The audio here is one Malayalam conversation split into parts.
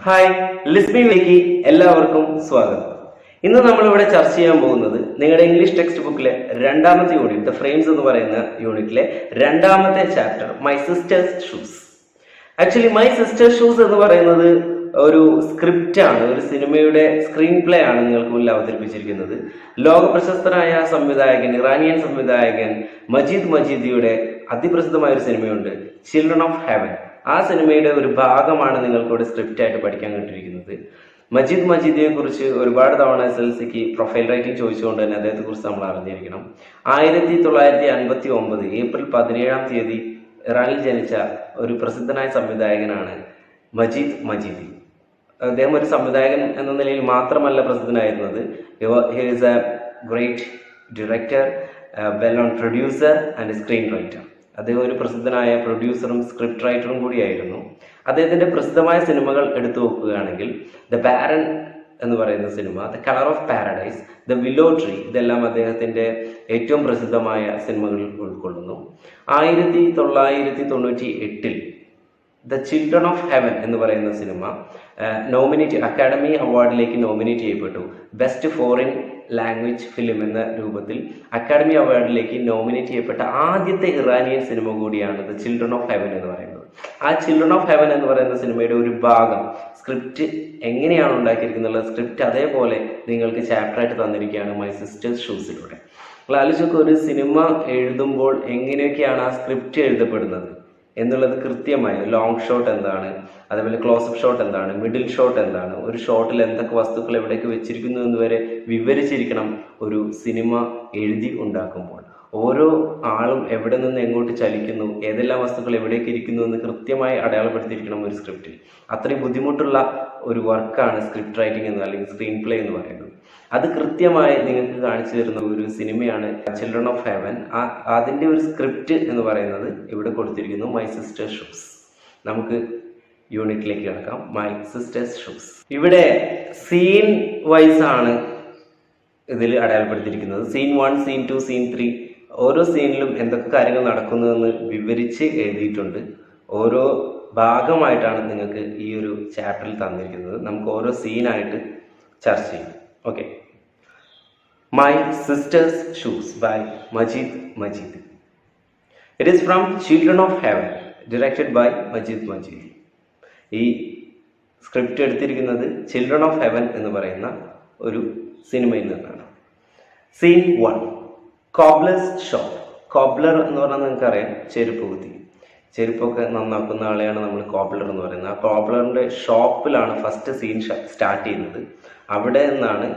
ഹായ്, ലിസ്മിലേക്ക് എല്ലാവർക്കും സ്വാഗതം. ഇന്ന് നമ്മളിവിടെ ചർച്ച ചെയ്യാൻ പോകുന്നത് നിങ്ങളുടെ ഇംഗ്ലീഷ് ടെക്സ്റ്റ് ബുക്കിലെ രണ്ടാമത്തെ യൂണിറ്റ് ദ ഫ്രെയിംസ് എന്ന് പറയുന്ന യൂണിറ്റിലെ രണ്ടാമത്തെ chapter my sister's shoes. Actually my sister's shoes എന്ന് പറയുന്നത് ഒരു സ്ക്രിപ്റ്റ് ആണ്, ഒരു സിനിമയുടെ സ്ക്രീൻ പ്ലേ ആണ് നിങ്ങൾക്ക് മുന്നിൽ അവതരിപ്പിച്ചിരിക്കുന്നത്. ലോക പ്രശസ്തനായ സംവിധായകൻ, ഇറാനിയൻ സംവിധായകൻ മജീദ് മജീദിയുടെ അതിപ്രസിദ്ധമായ ഒരു സിനിമയുണ്ട്, ചിൽഡ്രൻ ഓഫ് ഹെവൻ. ആ സിനിമയുടെ ഒരു ഭാഗമാണ് നിങ്ങൾക്കിവിടെ സ്ക്രിപ്റ്റ് ആയിട്ട് പഠിക്കാൻ കിട്ടിയിരിക്കുന്നത്. മജീദ് മജീദിയെ കുറിച്ച് ഒരുപാട് തവണ SSLCക്ക് പ്രൊഫൈൽ റൈറ്റിംഗ് ചോദിച്ചുകൊണ്ട് തന്നെ അദ്ദേഹത്തെ കുറിച്ച് നമ്മൾ അറിഞ്ഞിരിക്കണം. 1959 ഏപ്രിൽ 17 ഇറാനിൽ ജനിച്ച ഒരു പ്രസിദ്ധനായ സംവിധായകനാണ് മജീദ് മജീദി. അദ്ദേഹം ഒരു സംവിധായകൻ എന്ന നിലയിൽ മാത്രമല്ല പ്രസിദ്ധനായിരുന്നത്. He is a great director, well known producer and screenwriter. അദ്ദേഹം ഒരു പ്രസിദ്ധനായ പ്രൊഡ്യൂസറും സ്ക്രിപ്റ്റ് റൈറ്ററും കൂടിയായിരുന്നു. അദ്ദേഹത്തിന്റെ പ്രസിദ്ധമായ സിനിമകൾ എടുത്തു നോക്കുകയാണെങ്കിൽ ദ ബാരൻ എന്ന് പറയുന്ന cinema, the colour of paradise, the willow tree, ഇതെല്ലാം അദ്ദേഹത്തിന്റെ ഏറ്റവും പ്രസിദ്ധമായ സിനിമകളിൽ ഉൾക്കൊള്ളുന്നു. 1998 ദ ചിൽഡ്രൻ ഓഫ് ഹെവൻ എന്ന് പറയുന്ന സിനിമ അക്കാഡമി അവാർഡിലേക്ക് നോമിനേറ്റ് ചെയ്യപ്പെട്ടു. ബെസ്റ്റ് ഫോറിൻ ലാംഗ്വേജ് ഫിലിം എന്ന രൂപത്തിൽ അക്കാഡമി അവാർഡിലേക്ക് നോമിനേറ്റ് ചെയ്യപ്പെട്ട ആദ്യത്തെ ഇറാനിയൻ സിനിമ കൂടിയാണ് ദ ചിൽഡ്രൻ ഓഫ് ഹെവൻ എന്ന് പറയുന്നത്. ആ ചിൽഡ്രൻ ഓഫ് ഹെവൻ എന്ന് പറയുന്ന സിനിമയുടെ ഒരു ഭാഗം സ്ക്രിപ്റ്റ് എങ്ങനെയാണ് ഉണ്ടാക്കിയിരിക്കുന്നത്, സ്ക്രിപ്റ്റ് അതേപോലെ നിങ്ങൾക്ക് ചാപ്റ്ററായിട്ട് തന്നിരിക്കുകയാണ് മൈ സിസ്റ്റേഴ്സ് ഷൂസിലൂടെ. ആലോചിച്ചൊക്കെ ഒരു സിനിമ എഴുതുമ്പോൾ എങ്ങനെയൊക്കെയാണ് ആ സ്ക്രിപ്റ്റ് എഴുതപ്പെടുന്നത് എന്നുള്ളത് കൃത്യമായി, ലോങ് ഷോട്ട് എന്താണ്, അതേപോലെ ക്ലോസപ്പ് ഷോട്ട് എന്താണ്, മിഡിൽ ഷോട്ട് എന്താണ്, ഒരു ഷോട്ടിൽ എന്തൊക്കെ വസ്തുക്കൾ എവിടേക്ക് വെച്ചിരിക്കുന്നു എന്ന് വരെ വിവരിച്ചിരിക്കണം ഒരു സിനിമ എഴുതി ഉണ്ടാക്കുമ്പോൾ. ഓരോ ആളും എവിടെ നിന്ന് എങ്ങോട്ട് ചലിക്കുന്നു, ഏതെല്ലാം വസ്തുക്കൾ എവിടേക്ക് ഇരിക്കുന്നു എന്ന് കൃത്യമായി അടയാളപ്പെടുത്തിയിരിക്കണം ഒരു സ്ക്രിപ്റ്റിൽ. അത്രയും ബുദ്ധിമുട്ടുള്ള ഒരു വർക്കാണ് സ്ക്രിപ്റ്റ് റൈറ്റിംഗ് എന്ന്, അല്ലെങ്കിൽ സ്ക്രീൻ പ്ലേ എന്ന് പറയുന്നത്. അത് കൃത്യമായി നിങ്ങൾക്ക് കാണിച്ചു തരുന്ന ഒരു സിനിമയാണ് ചിൽഡ്രൻ ഓഫ് ഹെവൻ. അതിൻ്റെ ഒരു സ്ക്രിപ്റ്റ് എന്ന് പറയുന്നത് ഇവിടെ കൊടുത്തിരിക്കുന്നു, മൈ സിസ്റ്റേഴ്സ് ഷൂസ്. നമുക്ക് യൂണിറ്റിലേക്ക് കിടക്കാം. My sister's shoes. ഇവിടെ സീൻ വൈസ് ആണ് ഇതിൽ അടയാളപ്പെടുത്തിയിരിക്കുന്നത്. സീൻ 1, സീൻ 2, സീൻ 3, ഓരോ സീനിലും എന്തൊക്കെ കാര്യങ്ങൾ നടക്കുന്നതെന്ന് വിവരിച്ച് എഴുതിയിട്ടുണ്ട്. ഓരോ ഭാഗമായിട്ടാണ് നിങ്ങൾക്ക് ഈ ഒരു ചാപ്റ്ററിൽ തന്നിരിക്കുന്നത്. നമുക്ക് ഓരോ സീനായിട്ട് ചർച്ച ചെയ്യും. Okay. My sister's shoes by Majid Majidi. It is from Children of Heaven, directed by Majid Majidi. ഈ സ്ക്രിപ്റ്റ് എടുത്തിരിക്കുന്നത് ചിൽഡ്രൻ ഓഫ് ഹെവൻ എന്ന് പറയുന്ന ഒരു സിനിമയിൽ നിന്നാണ്. Scene 1, കോബ്ലർസ് shop. കോബ്ലർ എന്ന് പറഞ്ഞാൽ നിങ്ങൾക്കറിയാം, ചെരുപ്പ് കുത്തി, ചെരുപ്പൊക്കെ നന്നാക്കുന്ന ആളെയാണ് നമ്മൾ കോബ്ലർ എന്ന് പറയുന്നത്. ആ കോബ്ലറിൻ്റെ ഷോപ്പിലാണ് ഫസ്റ്റ് സീൻ സ്റ്റാർട്ട് ചെയ്യുന്നത്. അവിടെ നിന്നാണ്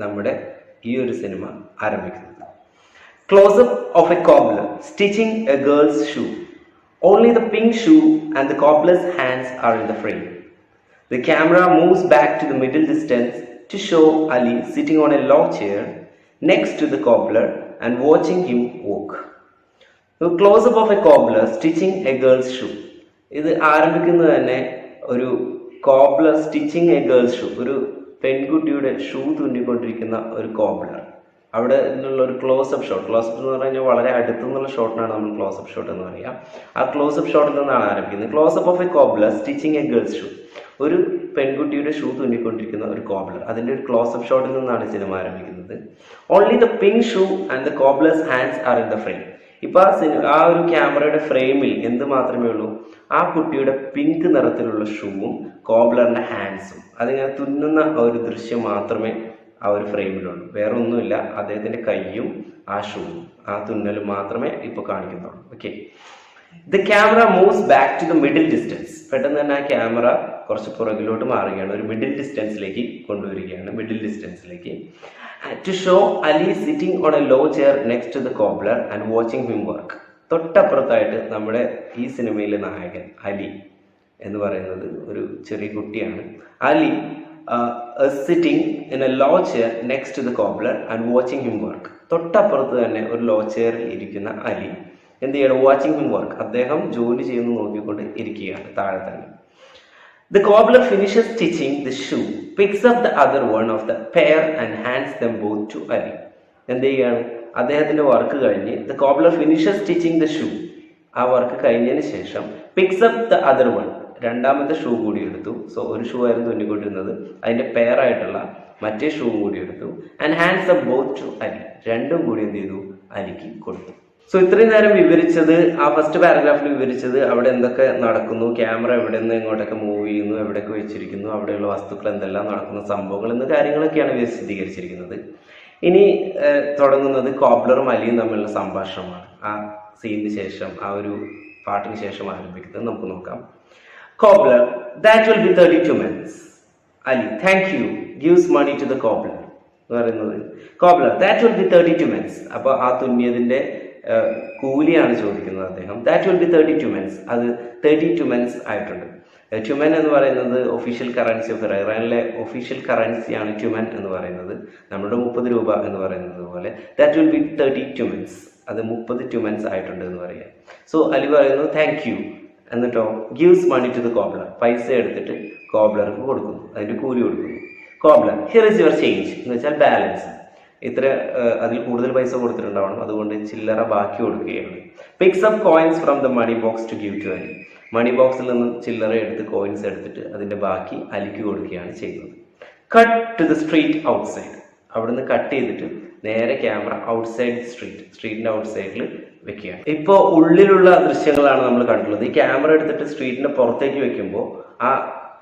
നമ്മുടെ ഈ ഒരു സിനിമ ആരംഭിക്കുന്നത്. Close-up of A cobbler stitching A girls shoe. Only the pink shoe and the cobbler's hands are in the frame. The camera moves back to the middle distance to show Ali sitting on a low chair next to the cobbler and watching him walk. The close-up of a cobbler stitching a girl's shoe. ഇത് ആരംഭിക്കുന്നത് തന്നെ ഒരു cobbler stitching A girls shoe, ഒരു പെൺകുട്ടിയുടെ ഷൂ തുന്നിക്കൊണ്ടിരിക്കുന്ന ഒരു കോബ്ലർ. അവിടെ നിന്നുള്ള ഒരു ക്ലോസപ്പ് ഷോട്ട്. ക്ലോസപ്പ് എന്ന് പറഞ്ഞു കഴിഞ്ഞാൽ വളരെ അടുത്തുനിന്നുള്ള ഷോട്ടിനാണ് നമ്മൾ ക്ലോസപ്പ് ഷോട്ട് എന്ന് പറയുക. ആ ക്ലോസപ്പ് ഷോട്ടിൽ നിന്നാണ് ആരംഭിക്കുന്നത്. Close-up of A cobbler stitching A girls shoe, ഒരു പെൺകുട്ടിയുടെ ഷൂ തുന്നിക്കൊണ്ടിരിക്കുന്ന ഒരു കോബ്ലർ. അതിൻ്റെ ഒരു ക്ലോസപ്പ് ഷോട്ടിൽ നിന്നാണ് സിനിമ ആരംഭിക്കുന്നത്. Only the pink shoe and the cobblers hands R in the frame. ഇപ്പൊ ആ ഒരു ക്യാമറയുടെ ഫ്രെയിമിൽ എന്ത് മാത്രമേ ഉള്ളൂ? ആ കുട്ടിയുടെ പിങ്ക് നിറത്തിലുള്ള ഷൂവും കോബ്ലറിന്റെ ഹാൻഡ്സും, അതിങ്ങനെ തുന്നുന്ന ഒരു ദൃശ്യം മാത്രമേ ആ ഒരു ഫ്രെയിമിലുള്ളൂ. വേറെ ഒന്നുമില്ല. അദ്ദേഹത്തിന്റെ കൈയും ആ ഷൂവും ആ തുന്നലും മാത്രമേ ഇപ്പൊ കാണിക്കുന്നുള്ളൂ. Okay. The camera moves back to the middle distance. പെട്ടെന്ന് തന്നെ ആ ക്യാമറ കുറച്ച് പുറകിലോട്ട് മാറുകയാണ്, ഒരു മിഡിൽ ഡിസ്റ്റൻസിലേക്ക് കൊണ്ടുവരികയാണ്. മിഡിൽ ഡിസ്റ്റൻസിലേക്ക് to show Ali sitting on a low chair next to the cobbler and watching him work. തൊട്ടപ്പുറത്തായിട്ട് നമ്മുടെ ഈ സിനിമയിലെ നായകൻ അലി എന്ന് പറയുന്നത് ഒരു ചെറിയ കുട്ടിയാണ്. Ali sitting in a low chair next to the cobbler and watching him work. തൊട്ടപ്പുറത്ത് തന്നെ ഒരു ലോ ചെയറിൽ ഇരിക്കുന്ന അലി എന്ത് ചെയ്യണം? Watching him work. അദ്ദേഹം ജോലി ചെയ്യുന്നു നോക്കിക്കൊണ്ട് ഇരിക്കുകയാണ് താഴെ തന്നെ. The cobbler finishes stitching the shoe, picks up the other one of the pair and hands them both to Ali. എന്ത് ചെയ്യാണ്? അദ്ദേഹത്തിന്റെ വർക്ക് കഴിഞ്ഞ് the cobbler finishes stitching the shoe, ആ വർക്ക് കഴിഞ്ഞതിന് ശേഷം pics up the other one, രണ്ടാമത്തെ ഷൂ കൂടി എടുത്തു. സോ ഒരു ഷൂ ആയിരുന്നു തുന്നിക്കൊണ്ടിരുന്നത്, അതിൻ്റെ പെയറായിട്ടുള്ള മറ്റേ ഷൂ കൂടി എടുത്തു. And hands the both to Ali, രണ്ടും കൂടി എന്ത് ചെയ്തു, അലിക്ക് കൊടുത്തു. സോ ഇത്രയും നേരം വിവരിച്ചത്, ആ ഫസ്റ്റ് പാരഗ്രാഫിൽ വിവരിച്ചത് അവിടെ എന്തൊക്കെ നടക്കുന്നു, ക്യാമറ എവിടെ നിന്ന് എങ്ങോട്ടൊക്കെ മൂവ് ചെയ്യുന്നു, എവിടെയൊക്കെ വെച്ചിരിക്കുന്നു, അവിടെയുള്ള വസ്തുക്കൾ എന്തെല്ലാം നടക്കുന്ന സംഭവങ്ങൾ എന്ന കാര്യങ്ങളൊക്കെയാണ് വിശദീകരിച്ചിരിക്കുന്നത്. ഇനി തുടങ്ങുന്നത് കോബ്ലറും അലിയും തമ്മിലുള്ള സംഭാഷണമാണ്. ആ സീനിന് ശേഷം, ആ ഒരു പാട്ടിന് ശേഷം ആരംഭിക്കുന്നത് നമുക്ക് നോക്കാം. Cobbler, that will be 32 months. Ali, thank you, gives money to the cobbler എന്ന് പറയുന്നത്. Cobbler, that will be 32 months. അപ്പോൾ ആ തുന്നിയതിൻ്റെ കൂലിയാണ് ചോദിക്കുന്നത് അദ്ദേഹം. That will be 32 months. അത് 32 months ആയിട്ടുണ്ട്. ട്യുമൻ എന്ന് പറയുന്നത് ഒഫീഷ്യൽ കറൻസി ഓഫ് ഇറാനിലെ ഒഫീഷ്യൽ കറൻസിയാണ് ട്യുമൻ എന്ന് പറയുന്നത്. നമ്മുടെ 30 രൂപ എന്ന് പറയുന്നത് പോലെ ദാറ്റ് വിൽ ബി 32 months. അത് 30 ട്യുമൻസ് ആയിട്ടുണ്ട് എന്ന് പറയാം. സോ അലി പറയുന്നു താങ്ക് യു, എന്നിട്ടോ gives money to the cobbler, പൈസ എടുത്തിട്ട് കോബ്ലർക്ക് കൊടുക്കുന്നു, അതിൻ്റെ കൂലി കൊടുക്കുന്നു. Cobbler, here is your change എന്ന് വെച്ചാൽ ബാലൻസ്. ഇത്ര അതിൽ കൂടുതൽ പൈസ കൊടുത്തിട്ടുണ്ടാവണം, അതുകൊണ്ട് ചില്ലറ ബാക്കി കൊടുക്കുകയാണ്. Picks up coins from the money box to give to Ali. Money ബോക്സിൽ നിന്നും ചില്ലറ എടുത്ത് കോയിൻസ് എടുത്തിട്ട് അതിൻ്റെ ബാക്കി അലിക്ക് കൊടുക്കുകയാണ് ചെയ്യുന്നത്. Cut to the street outside. അവിടുന്ന് കട്ട് ചെയ്തിട്ട് നേരെ ക്യാമറ ഔട്ട്സൈഡ് സ്ട്രീറ്റിൻ്റെ ഔട്ട്സൈഡിൽ വെക്കുകയാണ്. ഇപ്പോൾ ഉള്ളിലുള്ള ദൃശ്യങ്ങളാണ് നമ്മൾ കണ്ടിട്ടുള്ളത്. ഈ ക്യാമറ എടുത്തിട്ട് സ്ട്രീറ്റിൻ്റെ പുറത്തേക്ക് വെക്കുമ്പോൾ ആ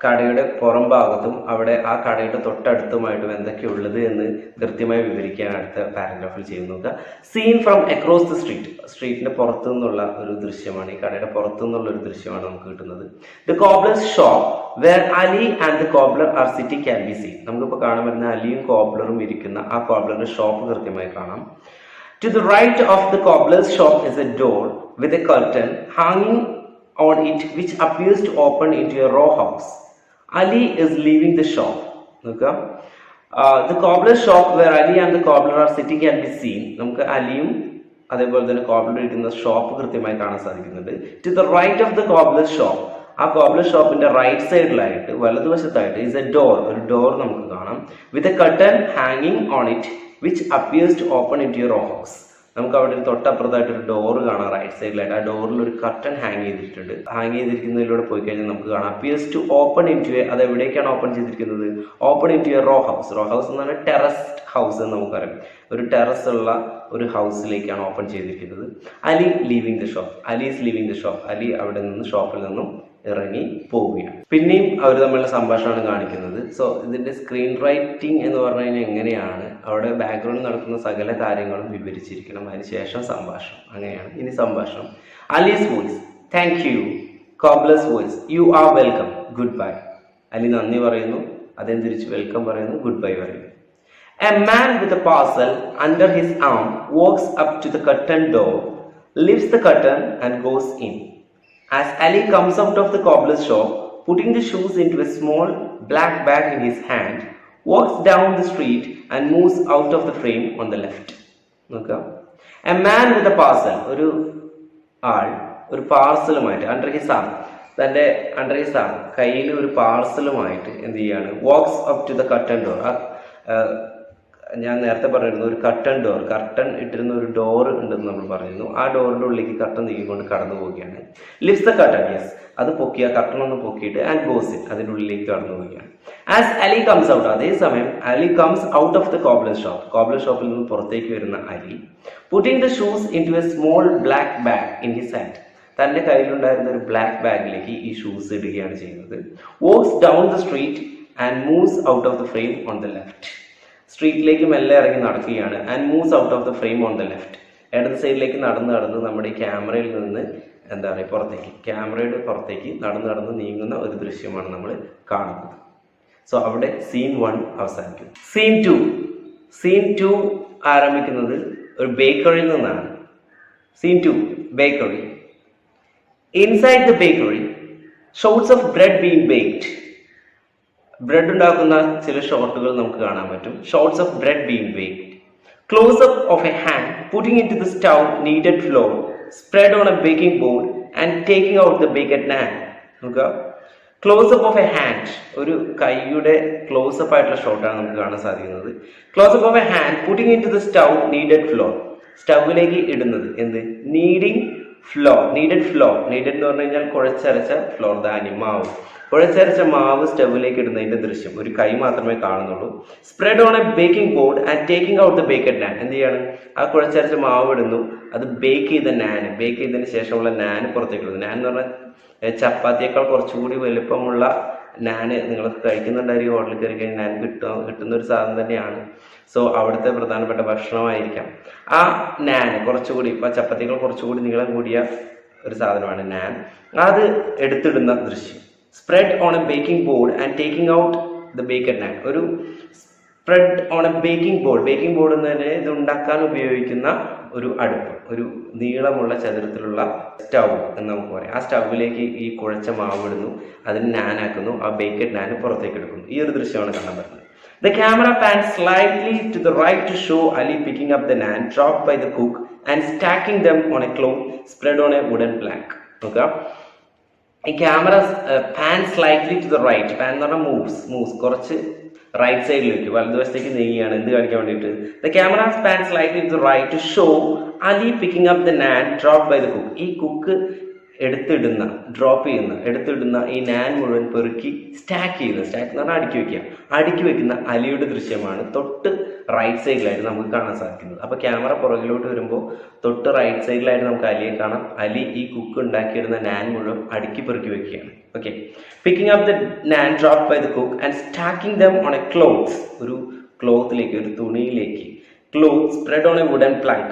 കടയുടെ പുറം ഭാഗത്തും അവിടെ ആ കടയുടെ തൊട്ടടുത്തുമായിട്ടും എന്തൊക്കെയുള്ളത് എന്ന് കൃത്യമായി വിവരിക്കാൻ അടുത്ത പാരഗ്രാഫിൽ ചെയ്ത് നോക്കുക. Scene from across the street. സ്ട്രീറ്റിന്റെ പുറത്തു നിന്നുള്ള ഒരു ദൃശ്യമാണ്, ഈ കടയുടെ പുറത്തു നിന്നുള്ള ഒരു ദൃശ്യമാണ് നമുക്ക് കിട്ടുന്നത്. The cobbler's shop where Ali and the cobbler are sitting can be seen. നമുക്കിപ്പോൾ കാണാൻ പറ്റുന്ന അലിയും കോബ്ലറും ഇരിക്കുന്ന ആ കോബ്ലറിന്റെ ഷോപ്പ് കൃത്യമായി കാണാം. To the right of the cobbler's shop is a door with a curtain hanging on it which appears to open into a row house. Ali is leaving the shop. Okay? The cobbler's shop where Ali and the cobbler are sitting can be seen. നമുക്ക് അലിയും അതേപോലെ തന്നെ കോബ്ലർ ഇരിക്കുന്ന ഷോപ്പ് കൃത്യമായി കാണാൻ സാധിക്കുന്നുണ്ട്. To the right of the cobbler's shop, ആ കോബ്ലർ ഷോപ്പിന്റെ റൈറ്റ് സൈഡിലായിട്ട് വലതുവശത്തായിട്ട് is a door, ഒരു ഡോർ നമുക്ക് കാണാം. With a curtain hanging on it which appears to open into a row house. നമുക്ക് അവിടെ ഒരു തൊട്ടപ്പുറത്തായിട്ട് ഒരു ഡോർ കാണാം റൈറ്റ് സൈഡിലായിട്ട്. ആ ഡോറിൽ ഒരു കർട്ടൻ ഹാങ് ചെയ്തിട്ടുണ്ട്. ഹാങ് ചെയ്തിരിക്കുന്നതിലൂടെ പോയി കഴിഞ്ഞാൽ നമുക്ക് കാണാം appears to open into a, അത് എവിടേക്കാണ് ഓപ്പൺ ചെയ്തിരിക്കുന്നത്? Open into a row house. Row house എന്ന് പറഞ്ഞാൽ ടെറസ്ഡ് ഹൗസ് എന്ന് നമുക്കറിയാം. ഒരു ടെറസ് ഉള്ള ഒരു ഹൗസിലേക്കാണ് ഓപ്പൺ ചെയ്തിരിക്കുന്നത്. Ali living the shop. Ali is living the shop. Ali അവിടെ നിന്ന് ഷോപ്പിൽ നിന്നും ഇറങ്ങി പോവുകയാണ്. പിന്നെയും അവർ തമ്മിലുള്ള സംഭാഷണമാണ് കാണിക്കുന്നത്. സോ ഇതിന്റെ സ്ക്രീൻ റൈറ്റിംഗ് എന്ന് പറഞ്ഞു കഴിഞ്ഞാൽ എങ്ങനെയാണ്, അവിടെ ബാക്ക്ഗ്രൗണ്ടിൽ നടക്കുന്ന സകല കാര്യങ്ങളും വിവരിച്ചിരിക്കണം, അതിനുശേഷം സംഭാഷണം. അങ്ങനെയാണ് ഇനി സംഭാഷണം. Ali's voice, thank you. Cobbler's voice, you are welcome, goodbye. Ali നന്ദി പറയുന്നു, അദ്ദേഹം തിരിച്ച് വെൽക്കം പറയുന്നു, ഗുഡ് ബൈ പറയുന്നു. A man with a parcel under his arm walks up to the curtain door, lifts the curtain and goes in. As Ali comes out of the cobbler's shop, putting the shoes into a small black bag in his hand, walks down the street and moves out of the frame on the left. Okay? A man with a parcel, ഒരു ആൾ ഒരു പാർസലുമായിട്ട് അണ്ടർ ഹിസ് ആം, തൻ്റെ അണ്ടർ ഹിസ് ആം കയ്യിൽ ഒരു പാർസലുമായിട്ട് എന്ത് ചെയ്യാണ്? Walks up to the curtain door. ഞാൻ നേരത്തെ പറഞ്ഞിരുന്നു ഒരു കർട്ടൻ ഡോർ, കർട്ടൻ ഇട്ടിരുന്ന ഒരു ഡോർ ഉണ്ടെന്ന് നമ്മൾ പറഞ്ഞിരുന്നു. ആ ഡോറിന്റെ ഉള്ളിലേക്ക് കർട്ടൻ നീക്കിക്കൊണ്ട് കടന്നു പോവുകയാണ്. ലിഫ്റ്റ്സ് ദ കർട്ടൻ, യെസ്, അത് പൊക്കിയ കർട്ടൻ ഒന്ന് പൊക്കിയിട്ട് ആൻഡ് ഗോസ് ഇൻ, അതിന്റെ ഉള്ളിലേക്ക് കടന്നു പോവുകയാണ്. ആസ് അലി കംസ് ഔട്ട്, അതേസമയം Ali comes out of the cobbler shop, കോബ്ലർ ഷോപ്പിൽ നിന്ന് പുറത്തേക്ക് വരുന്ന Ali, putting the shoes into a small black bag in his hand, തന്റെ കയ്യിലുണ്ടായിരുന്ന ഒരു ബ്ലാക്ക് ബാഗിലേക്ക് ഈ ഷൂസ് ഇടുകയാണ് ചെയ്യുന്നത്. Walks down the street and moves out of the frame on the left. സ്ട്രീറ്റിലേക്ക് മെല്ലെ ഇറങ്ങി നടക്കുകയാണ്. And moves out of the frame on the left. ഇടത് സൈഡിലേക്ക് നടന്ന് നമ്മുടെ ഈ ക്യാമറയിൽ നിന്ന് എന്താ പറയുക പുറത്തേക്ക്, ക്യാമറയുടെ പുറത്തേക്ക് നടന്ന് നീങ്ങുന്ന ഒരു ദൃശ്യമാണ് നമ്മൾ കാണുന്നത്. സോ അവിടെ സീൻ 1 അവസാനിക്കും. സീൻ 2 ആരംഭിക്കുന്നത് ഒരു ബേക്കറിയിൽ നിന്നാണ്. Scene 2, bakery. Inside the bakery, shots of bread being baked. Bread ഉണ്ടാക്കുന്ന ചില ഷോട്ടുകൾ നമുക്ക് കാണാൻ പറ്റും. Shots of bread being baked. Close up of a hand putting into the stove kneaded flour spread on a baking board and taking out the baked naan. നോക്കുക, close up of a hand, ഒരു കൈയുടെ ക്ലോസ് അപ്പ് ആയിട്ടുള്ള ഷോട്ടാണ് നമുക്ക് കാണാൻ സാധിക്കുന്നത്. Close up of a hand putting into the stove kneaded flour, സ്റ്റൗവിലേക്ക് ഇടുന്നത് എന്ത്? നീഡിങ് ഫ്ലോർ, നീഡഡ് എന്ന് പറഞ്ഞു കഴിഞ്ഞാൽ കുഴച്ചരച്ച ഫ്ലോർ, ധാന്യം, മാവ്. കുഴച്ചരച്ച മാവ് സ്റ്റവിലേക്ക് ഇടുന്നതിന്റെ ദൃശ്യം, ഒരു കൈ മാത്രമേ കാണുന്നുള്ളൂ. Spread on a baking board and taking out the baked naan. എന്ത് ചെയ്യാണ്? ആ കുഴച്ചരച്ച മാവ് ഇടുന്നു, അത് ബേക്ക് ചെയ്തതിന് ശേഷമുള്ള നാൻ പുറത്തേക്ക് ഇടുന്നു. നാൻ എന്ന് പറഞ്ഞാൽ ചപ്പാത്തിയേക്കാൾ കുറച്ചുകൂടി വലുപ്പമുള്ള നാന് നിങ്ങൾ കഴിക്കുന്നുണ്ടായിരിക്കും, ഹോട്ടലിൽ കയറി കഴിഞ്ഞാൽ നാൻ കിട്ടുന്ന ഒരു സാധനം തന്നെയാണ്. സോ അവിടുത്തെ പ്രധാനപ്പെട്ട ഭക്ഷണമായിരിക്കാം ആ നാൻ. കുറച്ചുകൂടി ഇപ്പൊ ചപ്പാത്തികൾ കുറച്ചുകൂടി നീളം കൂടിയ ഒരു സാധനമാണ് നാൻ. അത് എടുത്തിടുന്ന ദൃശ്യം. Spread on a baking board and taking out the baked naan. ഒരു spread on a baking board എന്ന് തന്നെ ഇത് ഉണ്ടാക്കാൻ ഉപയോഗിക്കുന്ന ഒരു അടുപ്പ്, ഒരു നീളമുള്ള ചതുരത്തിലുള്ള സ്റ്റൗ എന്ന് നമുക്ക് പറയാം. ആ സ്റ്റൗവിലേക്ക് ഈ കുഴച്ച മാവ് ഇടുന്നു, അതിന് നാനാക്കുന്നു, ആ ബേക്കഡ് നാൻ പുറത്തേക്ക് എടുക്കുന്നു. ഈ ഒരു ദൃശ്യമാണ് കാണാൻ പറ്റുന്നത്. The camera pans slightly to the right to show Ali picking up the naan dropped by the cook and stacking them on a cloth spread on a wooden plank. Okay. ഈ camera pan slightly to the right, pan എന്ന് പറഞ്ഞാൽ മൂവ്സ് കുറച്ച് റൈറ്റ് സൈഡിലേക്ക് വലതുവശത്തേക്ക് നീങ്ങിയാണ്. എന്ത് കാണിക്കാൻ വേണ്ടിയിട്ട്? The camera pan slightly to the right to show Ali picking up the naan drop by the cook. ഈ കുക്ക് എടുത്തിടുന്ന ഈ നാൻ മുഴുവൻ പെറുക്കി സ്റ്റാക്ക് എന്ന് പറഞ്ഞാൽ അടുക്കി വെക്കുന്ന അലിയുടെ ദൃശ്യമാണ് തൊട്ട് റൈറ്റ് സൈഡിലായിട്ട് നമുക്ക് കാണാൻ സാധിക്കുന്നത്. അപ്പൊ ക്യാമറ പുറകിലോട്ട് വരുമ്പോൾ തൊട്ട് റൈറ്റ് സൈഡിലായിട്ട് നമുക്ക് അലിയെ കാണാം. അലി ഈ കുക്ക് ഉണ്ടാക്കിയിടുന്ന നാൻ മുഴുവൻ അടുക്കി പെറുക്കി വെക്കുകയാണ്. Okay. Picking up the naan drop by the cook and stacking them on a cloth, ഒരു ക്ലോത്തിലേക്ക്, ഒരു തുണിയിലേക്ക്. Cloth spread on a wooden plank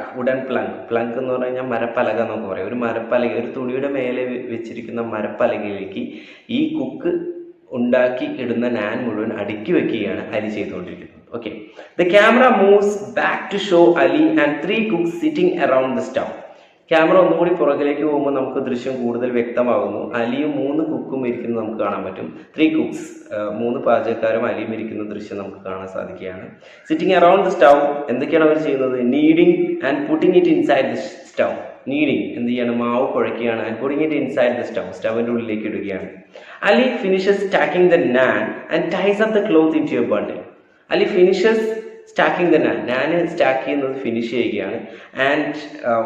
എന്ന് പറഞ്ഞു കഴിഞ്ഞാൽ മരപ്പലക എന്നൊക്കെ പറയാം. ഒരു മരപ്പലക, ഒരു തുണിയുടെ മേലെ വെച്ചിരിക്കുന്ന മരപ്പലകയിലേക്ക് ഈ കുക്ക് ഉണ്ടാക്കി ഇടുന്ന നാൻ മുഴുവൻ അടുക്കി വെക്കുകയാണ് അലി ചെയ്തുകൊണ്ടിരിക്കുന്നത്. Okay. The camera moves back to show Ali and 3 cooks sitting around the stove. Camera ഒന്നുകൂടി പുറകിലേക്ക് പോകുമ്പോൾ നമുക്ക് ദൃശ്യം കൂടുതൽ വ്യക്തമാകുന്നു. അലിയും 3 കുക്കും ഇരിക്കുന്നത് നമുക്ക് കാണാൻ പറ്റും. 3 cooks, 3 പാചകക്കാരും അലിയും ഇരിക്കുന്ന ദൃശ്യം നമുക്ക് കാണാൻ സാധിക്കുകയാണ്. Sitting around the stove. എന്തൊക്കെയാണ് അവർ ചെയ്യുന്നത്? Kneading and putting it inside the stove. Kneading എന്ത് ചെയ്യാണ്? മാവ് കുഴയ്ക്കുകയാണ്. And putting it inside the stove, സ്റ്റവിന്റെ ഉള്ളിലേക്ക് ഇടുകയാണ്. Ali finishes stacking the naan and ties up the cloth into a bundle. Ali finishes stacking the naan stack ചെയ്യുന്നത് ഫിനിഷ് ചെയ്യുകയാണ്. And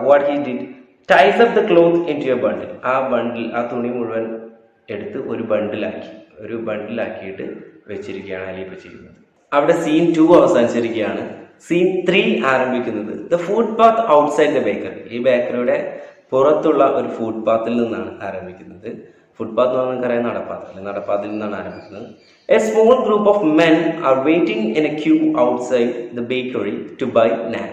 what he did ties up the cloth into a bundle. ആ തുണി മുഴുവൻ എടുത്ത് ഒരു ബണ്ടിലാക്കിയിട്ട് വെച്ചിരിക്കുകയാണ് അലി ഇപ്പൊ ചെയ്യുന്നത്. അവിടെ സീൻ 2 അവസാനിച്ചിരിക്കുകയാണ്. സീൻ 3 ആരംഭിക്കുന്നത് the food path outside the bakery. ഈ ബേക്കറിയുടെ പുറത്തുള്ള ഒരു ഫുഡ് പാത്തിൽ നിന്നാണ് ആരംഭിക്കുന്നത്. ഫുട്പാത്ത് എന്ന് നമുക്കറിയാം നടപ്പാതയിൽ നിന്നാണ് ആരംഭിക്കുന്നത്. A small group of men are waiting in a queue outside the bakery to buy naan.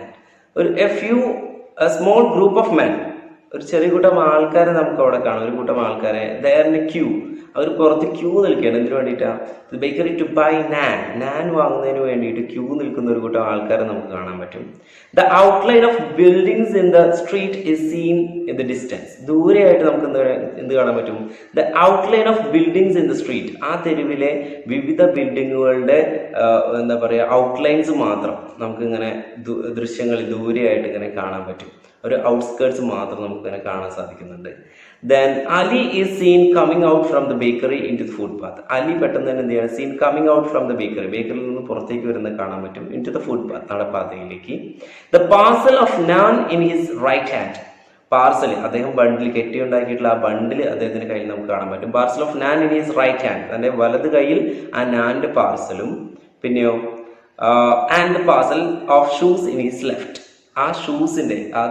A small group of men, ഒരു ചെറിയ കൂട്ടം ആൾക്കാരെ നമുക്ക് അവിടെ കാണാം. ഒരു കൂട്ടം ആൾക്കാരെ ക്യൂ, അവർ പുറത്ത് ക്യൂ നിൽക്കുകയാണ്. എന്തിനു വേണ്ടിയിട്ടാണ്? ബേക്കറി ടു ബൈ നാൻ വാങ്ങുന്നതിന് വേണ്ടിയിട്ട് ക്യൂ നിൽക്കുന്ന ഒരു കൂട്ടം ആൾക്കാരെ നമുക്ക് കാണാൻ പറ്റും. The outline of buildings in the street is seen in the distance. ദൂരെയായിട്ട് നമുക്ക് എന്ത് കാണാൻ പറ്റും? The outline of buildings in the street. ആ തെരുവിലെ വിവിധ ബിൽഡിങ്ങുകളുടെ എന്താ പറയുക, ഔട്ട്ലൈൻസ് മാത്രം നമുക്ക് ഇങ്ങനെ ദൃശ്യങ്ങളിൽ ദൂരെയായിട്ട് ഇങ്ങനെ കാണാൻ പറ്റും. ഒരു ഔട്ട്സ്കേർട്സ് മാത്രം നമുക്ക് ഇങ്ങനെ കാണാൻ സാധിക്കുന്നുണ്ട്. Then Ali is seen coming out from the bakery into the footpath. Ali പെട്ടെന്ന് തന്നെ എന്ത് ചെയ്യണം? Seen coming out from the ബേക്കറിയിൽ നിന്ന് പുറത്തേക്ക് വരുന്നത് കാണാൻ പറ്റും. Into the footpath, നടപ്പാതയിലേക്ക്. The parcel of naan in his right hand. അദ്ദേഹം ബണ്ടിൽ കെട്ടിയുണ്ടാക്കിയിട്ടുള്ള ആ ബണ്ടിൽ അദ്ദേഹത്തിന്റെ കയ്യിൽ നമുക്ക് കാണാൻ പറ്റും. Parcel of naan in his right hand. തന്റെ വലത് കയ്യിൽ ആ നാന്റെ പാർസലും, പിന്നെയോ and the parcel of shoes in his left. ആ ഷൂസിന്റെ, ആ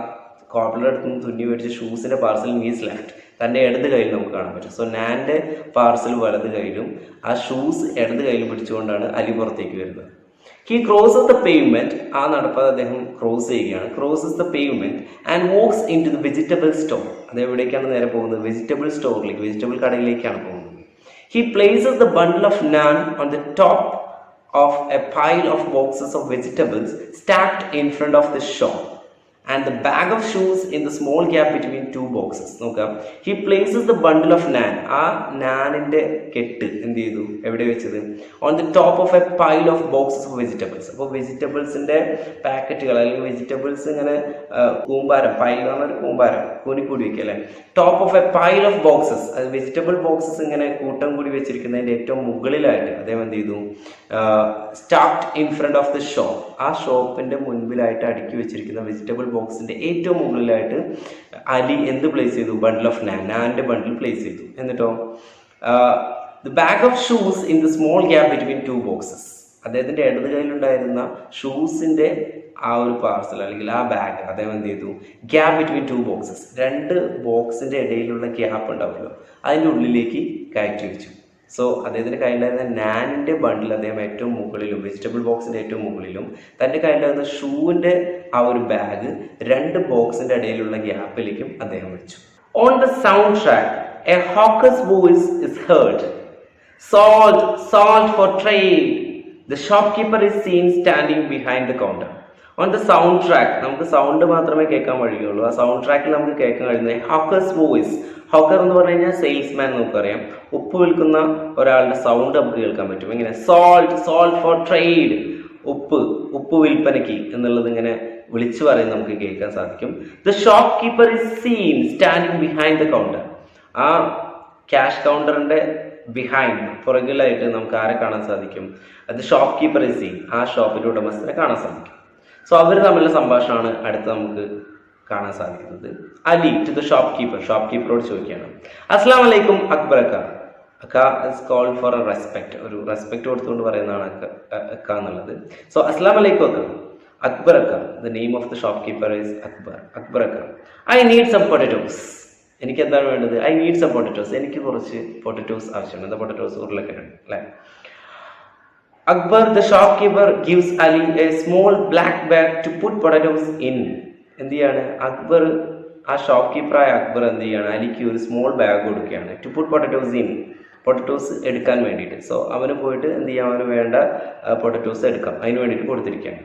കോർപ്പറേറ്റ് അടുത്ത് നിന്ന് തുന്നി മേടിച്ച ഷൂസിന്റെ പാർസൽ ഇൻ ഹിസ് ലെഫ്റ്റ്, തന്റെ ഇടത് കയ്യിൽ നമുക്ക് കാണാൻ പറ്റും. സോ നാന്റെ പാർസൽ വലത് കയ്യിലും ആ ഷൂസ് ഇടത് കയ്യിലും പിടിച്ചുകൊണ്ടാണ് അലി പുറത്തേക്ക് വരുന്നത്. He crosses the pavement. ആ നടപ്പാത അദ്ദേഹം ക്രോസ് ചെയ്യുകയാണ്. Crosses the pavement and walks into the vegetable store. അദ്ദേഹം എവിടേക്കാണ് നേരെ പോകുന്നത്? വെജിറ്റബിൾ സ്റ്റോറിലേക്ക്, വെജിറ്റബിൾ കടയിലേക്കാണ് പോകുന്നത്. He places the bundle of naan on the top of a pile of boxes of vegetables stacked in front of the shop and the bag of shoes in the small gap between 2 boxes. നോക്കാം. He places the bundle of naan. ആ നാനിന്റെ കെട്ട് എന്ത് ചെയ്തു? എവിടെ വെച്ചത്? On the top of a pile of boxes of vegetables. അപ്പോൾ വെജിറ്റബിൾസിന്റെ പാക്കറ്റുകൾ അല്ലെങ്കിൽ വെജിറ്റബിൾസ് ഇങ്ങനെ കൂമ്പാരം, പൈൽ എന്ന് പറഞ്ഞ ഒരു കൂമ്പാരം കൂടി വെക്കുക അല്ലെ. Top of a pile of boxes, അത് വെജിറ്റബിൾ ബോക്സസ് ഇങ്ങനെ കൂട്ടം കൂടി വെച്ചിരിക്കുന്നതിന്റെ ഏറ്റവും മുകളിലായിട്ട് അദ്ദേഹം എന്ത് ചെയ്തു? Stacked in front of the shop. ആ ആ ഷോപ്പിൻ്റെ മുൻപിലായിട്ട് അടുക്കി വെച്ചിരിക്കുന്ന വെജിറ്റബിൾ ബോക്സിൻ്റെ ഏറ്റവും മുകളിലായിട്ട് അലി എന്ത് പ്ലേസ് ചെയ്തു? ബണ്ടിൽ ഓഫ് നാൻ്റെ ബണ്ടിൽ പ്ലേസ് ചെയ്തു. എന്നിട്ടോ the bag of shoes in the small gap between two boxes. അദ്ദേഹത്തിൻ്റെ ഇടത് കയ്യിലുണ്ടായിരുന്ന ഷൂസിൻ്റെ ആ ഒരു പാർസൽ അല്ലെങ്കിൽ ആ ബാഗ് അദ്ദേഹം എന്ത് ചെയ്തു? ഗ്യാപ്പ് ബിറ്റ്വീൻ ടു ബോക്സസ്, രണ്ട് ബോക്സിൻ്റെ ഇടയിലുള്ള ഗ്യാപ്പ് ഉണ്ടാവുമല്ലോ, അതിൻ്റെ ഉള്ളിലേക്ക് കയറ്റി വെച്ചു. സോ അദ്ദേഹത്തിൻ്റെ കയ്യിലായിരുന്ന നാനിൻ്റെ ബണ്ടിൽ അദ്ദേഹം ഏറ്റവും മുകളിലും വെജിറ്റബിൾ ബോക്സിൻ്റെ ഏറ്റവും മുകളിലും തൻ്റെ കയ്യിലായിരുന്ന ഷൂവിൻ്റെ ആ ഒരു ബാഗ് രണ്ട് ബോക്സിൻ്റെ ഇടയിലുള്ള ഗ്യാപ്പിലേക്കും അദ്ദേഹം വെച്ചു. On the sound track A hawkers voice is heard. Salt, salt for trade. The shopkeeper is seen standing behind the counter. On the sound track, നമുക്ക് സൗണ്ട് മാത്രമേ കേൾക്കാൻ കഴിയുള്ളൂ. ആ സൗണ്ട് ട്രാക്കിൽ നമുക്ക് കേൾക്കാൻ കഴിയുന്നത് ഹോക്കേഴ്സ് വോയിസ്. ഹോക്കർ എന്ന് പറഞ്ഞു കഴിഞ്ഞാൽ സെയിൽസ്മാൻ നമുക്കറിയാം. ഉപ്പ് വിൽക്കുന്ന ഒരാളുടെ സൗണ്ട് നമുക്ക് കേൾക്കാൻ പറ്റും. ഇങ്ങനെ സോൾട്ട്, സോൾട്ട് ഫോർ ട്രേഡ്, ഉപ്പ് വിൽപ്പനയ്ക്ക് എന്നുള്ളത് ഇങ്ങനെ വിളിച്ചു പറയുന്നത് നമുക്ക് കേൾക്കാൻ സാധിക്കും. The shopkeeper is scene standing behind the counter. ആ ക്യാഷ് കൗണ്ടറിന്റെ ബിഹൈൻഡ്, പുറകിലായിട്ട് നമുക്ക് ആരെ കാണാൻ സാധിക്കും? അത് ഷോപ്പ് കീപ്പർ ഇസ് സീൻ, ആ ഷോപ്പിന്റെ ഉടമസ്ഥനെ കാണാൻ സാധിക്കും. സോ അവർ തമ്മിലുള്ള സംഭാഷണമാണ് അടുത്ത് നമുക്ക് കാണാൻ സാധിക്കുന്നത്. അലി ടു ദ ഷോപ്പ് കീപ്പറോട് ചോദിക്കുകയാണ്, അസ്സലാമു അലൈക്കും Akbar Agha. Agha is called for a respect, ഒരു റെസ്പെക്ട് കൊടുത്തുകൊണ്ട് പറയുന്നതാണ് അക്ക എന്നുള്ളത്. സോ അസ്സലാമു അലൈക്കും അക്ക. അക്ബർ അക്ക, the name of the shopkeeper is Akbar അക്ക. I need some potatoes. എനിക്ക് എന്താണ് വേണ്ടത്? I need some potatoes. എനിക്ക് കുറച്ച് പൊട്ടറ്റോസ് ആവശ്യമാണ്. എന്താ പൊട്ടറ്റോസ്? ഉരുളക്കിഴങ്ങ് അല്ലേ. Akbar the shopkeeper gives Ali a small black bag to put potatoes in. എന്ത് ചെയ്യാണ് അക്ബർ? ആ ഷോപ്പ് കീപ്പറായ അക്ബർ എന്ത് ചെയ്യാണ്? അലിക്ക് ഒരു സ്മോൾ ബാഗ് കൊടുക്കുകയാണ്. To put potatoes in, potatoes എടുക്കാൻ വേണ്ടിയിട്ട്. സോ അവന് പോയിട്ട് എന്ത് ചെയ്യാം? അവന് വേണ്ട പൊട്ടറ്റോസ് എടുക്കാം, അതിന് വേണ്ടിയിട്ട് കൊടുത്തിരിക്കുകയാണ്.